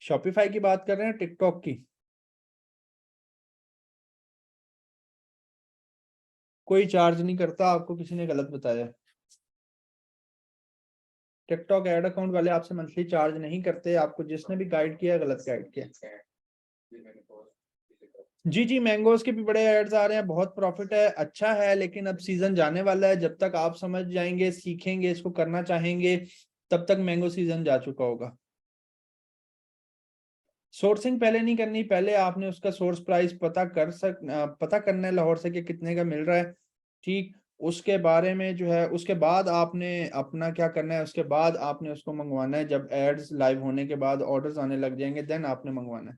शॉपिफाई की बात कर रहे हैं, टिकटॉक की? कोई चार्ज नहीं करता, आपको किसी ने गलत बताया। टिकटॉक एड अकाउंट वाले आपसे मंथली चार्ज नहीं करते, आपको जिसने भी गाइड किया गलत गाइड किया। जी जी, मैंगोज के भी बड़े एड्स आ रहे हैं, बहुत प्रॉफिट है, अच्छा है, लेकिन अब सीजन जाने वाला है, जब तक आप समझ जाएंगे, सीखेंगे, इसको करना चाहेंगे, तब तक मैंगो सीजन जा चुका होगा। सोर्सिंग पहले नहीं करनी, पहले आपने उसका सोर्स प्राइस पता करना है लाहौर से कि कितने का मिल रहा है, ठीक। उसके बारे में जो है, उसके बाद आपने अपना क्या करना है, उसके बाद आपने उसको मंगवाना है, जब एड्स लाइव होने के बाद ऑर्डर्स आने लग जाएंगे, देन आपने मंगवाना है।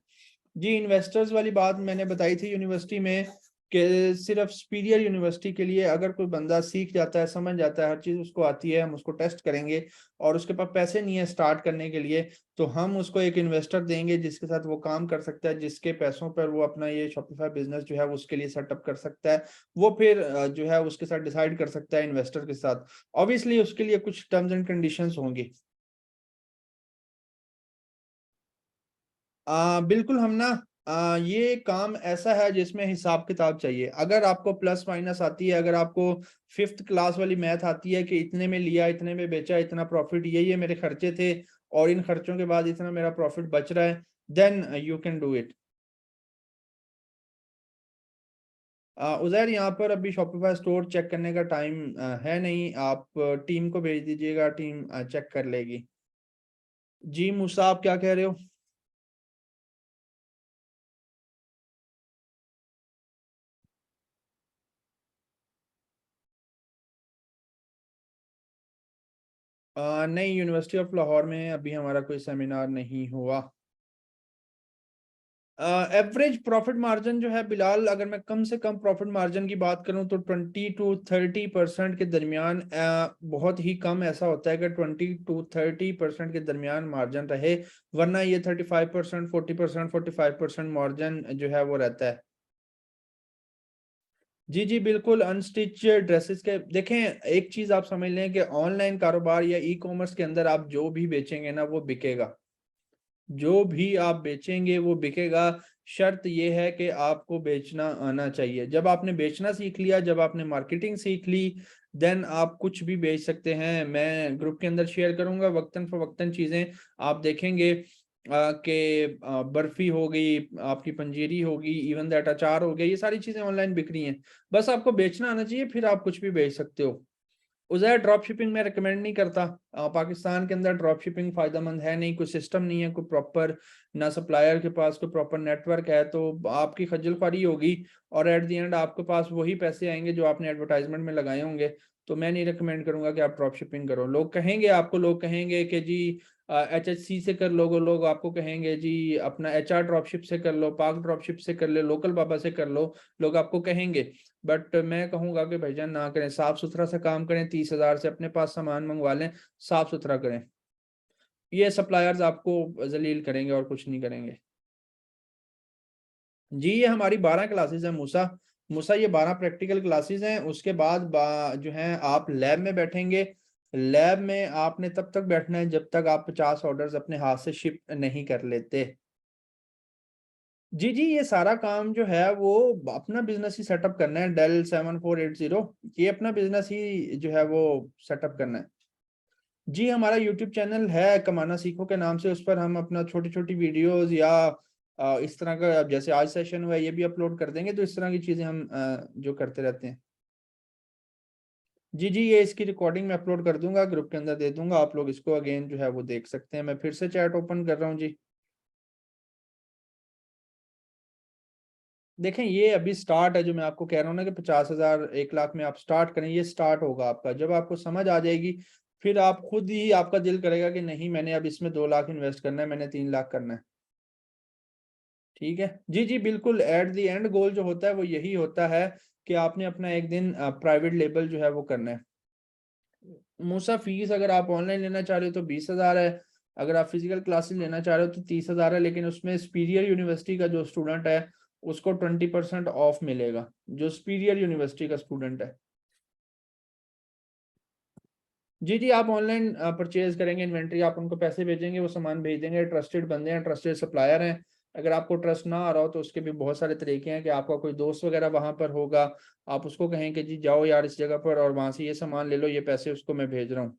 जी, इन्वेस्टर्स वाली बात मैंने बताई थी यूनिवर्सिटी में, कि सिर्फ सुपीरियर यूनिवर्सिटी के लिए, अगर कोई बंदा सीख जाता है, समझ जाता है, हर चीज़ उसको आती है, हम उसको टेस्ट करेंगे, और उसके पास पैसे नहीं है स्टार्ट करने के लिए, तो हम उसको एक इन्वेस्टर देंगे जिसके साथ वो काम कर सकता है, जिसके पैसों पर वो अपना ये शॉपिफाई बिजनेस जो है उसके लिए सेटअप कर सकता है। वो फिर जो है उसके साथ डिसाइड कर सकता है इन्वेस्टर के साथ। ऑब्वियसली उसके लिए कुछ टर्म्स एंड कंडीशंस होंगी। बिल्कुल हम ना ये काम ऐसा है जिसमें हिसाब किताब चाहिए। अगर आपको प्लस माइनस आती है, अगर आपको 5th क्लास वाली मैथ आती है कि इतने में लिया, इतने में बेचा, इतना प्रॉफिट, ये मेरे खर्चे थे और इन खर्चों के बाद इतना मेरा प्रॉफिट बच रहा है, then you can do it. Uzair, यहाँ पर अभी शॉपिफाई स्टोर चेक करने का टाइम है नहीं। आप टीम को भेज दीजिएगा, टीम चेक कर लेगी। जी मूसा, आप क्या कह रहे हो? नहीं, यूनिवर्सिटी ऑफ लाहौर में अभी हमारा कोई सेमिनार नहीं हुआ। एवरेज प्रॉफिट मार्जिन जो है बिलाल, अगर मैं कम से कम प्रॉफिट मार्जिन की बात करूं तो 20 to 30% के दरमियान, बहुत ही कम ऐसा होता है कि 20 to 30% के दरमियान मार्जिन रहे, वरना ये 35%, 40%, 45% मार्जिन जो है वो रहता है। जी जी बिल्कुल। अनस्टिच ड्रेसेस के देखें, एक चीज आप समझ लें कि ऑनलाइन कारोबार या ई कॉमर्स के अंदर आप जो भी बेचेंगे ना वो बिकेगा, जो भी आप बेचेंगे वो बिकेगा। शर्त यह है कि आपको बेचना आना चाहिए। जब आपने बेचना सीख लिया, जब आपने मार्केटिंग सीख ली, देन आप कुछ भी बेच सकते हैं। मैं ग्रुप के अंदर शेयर करूंगा वक्तन फवक्तन चीजें, आप देखेंगे कि बर्फी हो गई, आपकी पंजीरी होगी, इवन दैट अचार हो गया, ये सारी चीजें ऑनलाइन बिक रही हैं। बस आपको बेचना आना चाहिए, फिर आप कुछ भी बेच सकते हो। उज़ैर, ड्रॉप शिपिंग मैं रिकमेंड नहीं करता। पाकिस्तान के अंदर ड्रॉप शिपिंग फायदेमंद है नहीं, कोई सिस्टम नहीं है, कोई प्रॉपर, ना सप्लायर के पास कोई प्रॉपर नेटवर्क है, तो आपकी खज्जल ख्वारी होगी और एट द एंड आपके पास वही पैसे आएंगे जो आपने एडवर्टाइजमेंट में लगाए होंगे। तो मैं नहीं रिकमेंड करूंगा कि आप ड्रॉप शिपिंग करो। लोग कहेंगे आपको, लोग कहेंगे कि जी HHC से कर लो, लोग आपको कहेंगे जी अपना HR ड्रॉपशिप से कर लो, पाक ड्रॉपशिप से कर लो, लोकल बाबा से कर लो, लोग आपको कहेंगे। बट मैं कहूंगा कि भाईजान ना करें, साफ सुथरा सा काम करें, 30,000 से अपने पास सामान मंगवा लें, साफ सुथरा करें। ये सप्लायर्स आपको जलील करेंगे और कुछ नहीं करेंगे। जी ये हमारी 12 क्लासेस हैं मूसा। मूसा ये 12 प्रैक्टिकल क्लासेस हैं। उसके बाद जो है आप लैब में बैठेंगे। लैब में आपने तब तक बैठना है जब तक आप 50 ऑर्डर्स अपने हाथ से शिप नहीं कर लेते। जी जी, ये सारा काम जो है वो अपना बिजनेस ही सेटअप करना है। Dell 7480, ये अपना बिजनेस ही जो है वो सेटअप करना है। जी हमारा यूट्यूब चैनल है कमाना सीखो के नाम से, उस पर हम अपना छोटी छोटी वीडियोस या इस तरह का, जैसे आज सेशन हुआ है, ये भी अपलोड कर देंगे। तो इस तरह की चीजें हम जो करते रहते हैं। जी जी, ये इसकी रिकॉर्डिंग मैं अपलोड कर दूंगा, ग्रुप के अंदर दे दूंगा, आप लोग इसको अगेन जो है वो देख सकते हैं। मैं फिर से चैट ओपन कर रहा हूँ जी। देखें, ये अभी स्टार्ट है, जो मैं आपको कह रहा हूँ ना कि 50,000 1 लाख में आप स्टार्ट करें, ये स्टार्ट होगा आपका। जब आपको समझ आ जाएगी, फिर आप खुद ही, आपका दिल करेगा कि नहीं मैंने अब इसमें 2 लाख इन्वेस्ट करना है, मैंने 3 लाख करना है। ठीक है जी जी बिल्कुल। एट द एंड गोल जो होता है वो यही होता है कि आपने अपना एक दिन प्राइवेट लेबल जो है वो करना है। मूसा, फीस अगर आप ऑनलाइन लेना चाह रहे हो तो 20,000 है। अगर आप फिजिकल क्लासेस लेना चाह रहे हो तो 30,000 है, लेकिन उसमें सुपीरियर यूनिवर्सिटी का जो स्टूडेंट है उसको 20% ऑफ मिलेगा, जो सुपीरियर यूनिवर्सिटी का स्टूडेंट है। जी जी, आप ऑनलाइन परचेज करेंगे, इन्वेंट्री आप उनको पैसे भेजेंगे, वो सामान भेज देंगे। ट्रस्टेड बंदे हैं, ट्रस्टेड सप्लायर हैं। अगर आपको ट्रस्ट ना आ रहा हो तो उसके भी बहुत सारे तरीके हैं कि आपका कोई दोस्त वगैरह वहां पर होगा, आप उसको कहें कि जी जाओ यार इस जगह पर और वहां से ये सामान ले लो, ये पैसे उसको मैं भेज रहा हूँ।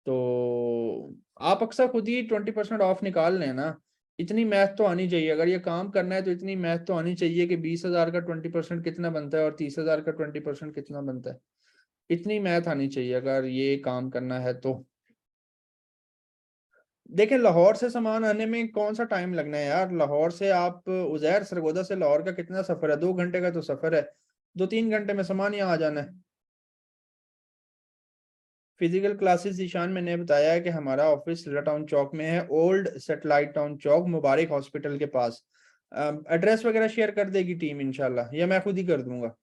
तो आप अक्सर खुद ही 20% ऑफ निकाल लें ना। इतनी मैथ तो आनी चाहिए, अगर ये काम करना है तो इतनी मैथ तो आनी चाहिए कि 20,000 का 20% कितना बनता है और 30,000 का 20% कितना बनता है। इतनी मैथ आनी चाहिए अगर ये काम करना है तो। देखें, लाहौर से सामान आने में कौन सा टाइम लगना है यार। लाहौर से आप, उजैर सरगोदा से लाहौर का कितना सफर है? 2 घंटे का तो सफर है। 2-3 घंटे में सामान यहाँ आ जाना है। फिजिकल क्लासेस ईशान, मैंने बताया है कि हमारा ऑफिस लिटा टाउन चौक में है, ओल्ड सेटेलाइट टाउन चौक, मुबारक हॉस्पिटल के पास। एड्रेस वगैरह शेयर कर देगी टीम इंशाल्लाह, या मैं खुद ही कर दूंगा।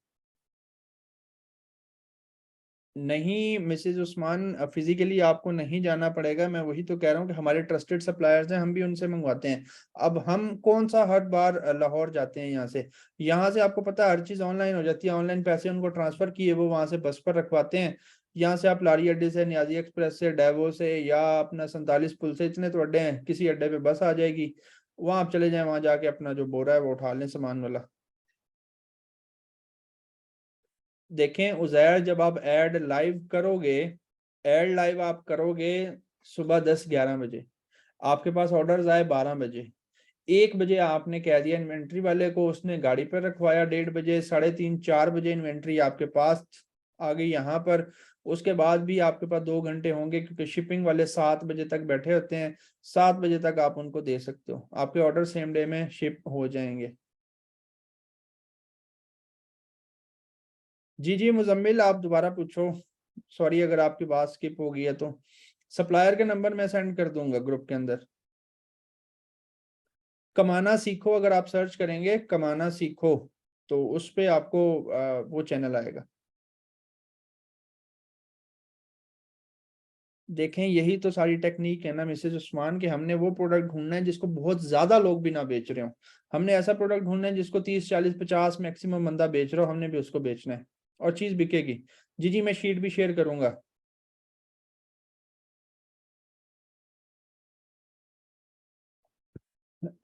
नहीं मिसेज उस्मान, फिजिकली आपको नहीं जाना पड़ेगा। मैं वही तो कह रहा हूँ कि हमारे ट्रस्टेड सप्लायर्स हैं, हम भी उनसे मंगवाते हैं। अब हम कौन सा हर बार लाहौर जाते हैं यहाँ से आपको पता है हर चीज ऑनलाइन हो जाती है। ऑनलाइन पैसे उनको ट्रांसफर किए, वो वहां से बस पर रखवाते हैं। यहाँ से आप लारी अड्डे से, न्याजी एक्सप्रेस से, डेवो से या अपना 47 पुल से, इतने तो अड्डे हैं, किसी अड्डे पे बस आ जाएगी। वहां आप चले जाएं, वहां जाके अपना जो बोरा है वो उठा लें सामान वाला। देखें उजैर, जब आप ऐड लाइव करोगे, ऐड लाइव आप करोगे सुबह 10-11 बजे, आपके पास ऑर्डर्स आए 12 बजे, 1 बजे आपने कह दिया इन्वेंट्री वाले को, उसने गाड़ी पर रखवाया, 1:30 बजे, 3:30-4 बजे इन्वेंट्री आपके पास आ गई यहाँ पर। उसके बाद भी आपके पास 2 घंटे होंगे, क्योंकि शिपिंग वाले 7 बजे तक बैठे होते हैं, 7 बजे तक आप उनको दे सकते हो, आपके ऑर्डर सेम डे में शिप हो जाएंगे। जी जी मुजम्मिल, आप दोबारा पूछो। सॉरी अगर आपकी बात स्किप हो गई है तो। सप्लायर के नंबर मैं सेंड कर दूंगा ग्रुप के अंदर। कमाना सीखो, अगर आप सर्च करेंगे कमाना सीखो तो उस पे आपको वो चैनल आएगा। देखें यही तो सारी टेक्निक है ना मिसेज उस्मान, के हमने वो प्रोडक्ट ढूंढना है जिसको बहुत ज्यादा लोग भी ना बेच रहे हो। हमने ऐसा प्रोडक्ट ढूंढना है जिसको 30-40-50 मैक्सिमम बंदा बेच रहा हो, हमने भी उसको बेचना है और चीज बिकेगी। जी जी मैं शीट भी शेयर करूंगा।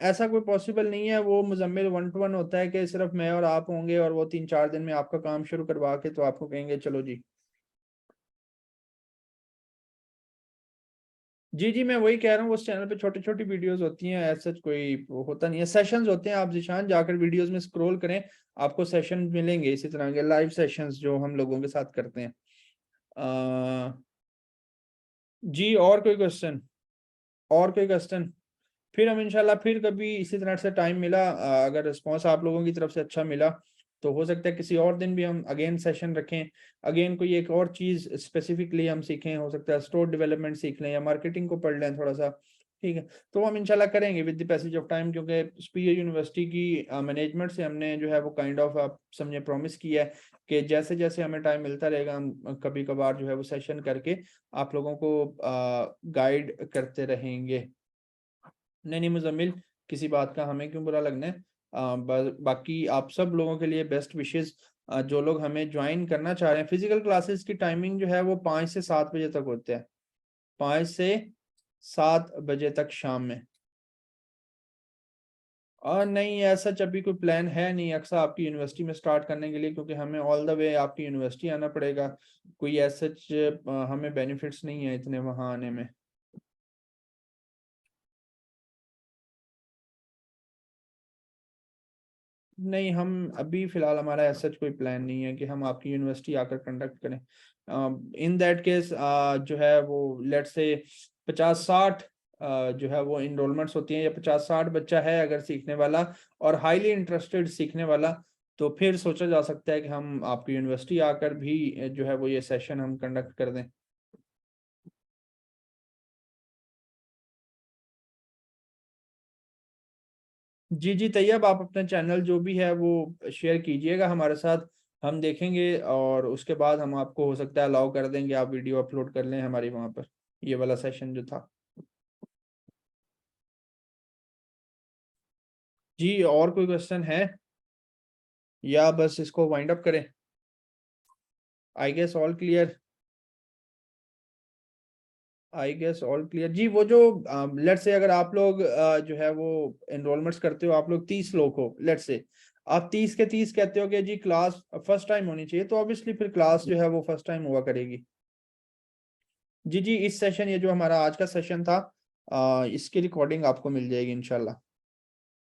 ऐसा कोई पॉसिबल नहीं है, वो मुजम्मिल 1-to-1 होता है कि सिर्फ मैं और आप होंगे और वो 3-4 दिन में आपका काम शुरू करवा के तो आपको कहेंगे चलो जी। जी जी मैं वही कह रहा हूँ, उस चैनल पे छोटी छोटी वीडियोस होती हैं, ऐसा कोई वो होता नहीं है, सेशंस होते हैं, आप जिशान जाकर वीडियोस में स्क्रॉल करें, आपको सेशन मिलेंगे इसी तरह के लाइव सेशंस जो हम लोगों के साथ करते हैं। जी और कोई क्वेश्चन, और कोई क्वेश्चन? फिर हम इंशाल्लाह फिर कभी इसी तरह से टाइम मिला, अगर रिस्पॉन्स आप लोगों की तरफ से अच्छा मिला तो हो सकता है किसी और दिन भी हम अगेन सेशन रखें, अगेन कोई एक और चीज स्पेसिफिकली हम सीखें, हो सकता है स्टोर डेवलपमेंट सीख लें या मार्केटिंग को पढ़ लें थोड़ा सा। ठीक है, तो हम इंशाल्लाह करेंगे with the passage of time, क्योंकि स्पीयर यूनिवर्सिटी की मैनेजमेंट से हमने जो है वो काइंड ऑफ आप समझे प्रॉमिस किया है कि जैसे जैसे हमें टाइम मिलता रहेगा हम कभी कभार जो है वो सेशन करके आप लोगों को गाइड करते रहेंगे। नहीं नहीं मुजम्मिल, किसी बात का हमें क्यों बुरा लगना है। बाकी आप सब लोगों के लिए बेस्ट विशेस। जो लोग हमें ज्वाइन करना चाह रहे हैं, फिजिकल क्लासेस की टाइमिंग जो है वो 5 से 7 बजे तक होते हैं, 5 से 7 बजे तक शाम में। और नहीं ऐसा अभी कोई प्लान है नहीं अक्सर आपकी यूनिवर्सिटी में स्टार्ट करने के लिए, क्योंकि हमें ऑल द वे आपकी यूनिवर्सिटी आना पड़ेगा, कोई ऐसा हमें बेनिफिट्स नहीं है इतने वहां आने में। नहीं हम अभी फिलहाल हमारा ऐसा कोई प्लान नहीं है कि हम आपकी यूनिवर्सिटी आकर कंडक्ट करें। इन दैट केस जो है वो लेट से 50-60 जो है वो इनरोलमेंट्स होती हैं, या 50-60 बच्चा है अगर सीखने वाला और हाईली इंटरेस्टेड सीखने वाला, तो फिर सोचा जा सकता है कि हम आपकी यूनिवर्सिटी आकर भी जो है वो ये सेशन हम कंडक्ट कर दें। जी जी तैयब, आप अपना चैनल जो भी है वो शेयर कीजिएगा हमारे साथ, हम देखेंगे और उसके बाद हम आपको हो सकता है अलाउ कर देंगे, आप वीडियो अपलोड कर लें हमारी वहाँ पर, ये वाला सेशन जो था। जी और कोई क्वेश्चन है या बस इसको वाइंड अप करें? I guess all clear. I guess all clear जी। वो जो लेट से अगर आप लोग जो है वो एनरोलमेंट्स करते हो, आप लोग 30 लोग हो लेट से, आप 30 के 30 कहते हो कि जी क्लास फर्स्ट टाइम होनी चाहिए, तो ऑब्वियसली फिर क्लास जो है वो फर्स्ट टाइम हुआ करेगी। जी जी इस सेशन, ये जो हमारा आज का सेशन था, इसकी रिकॉर्डिंग आपको मिल जाएगी इंशाल्लाह।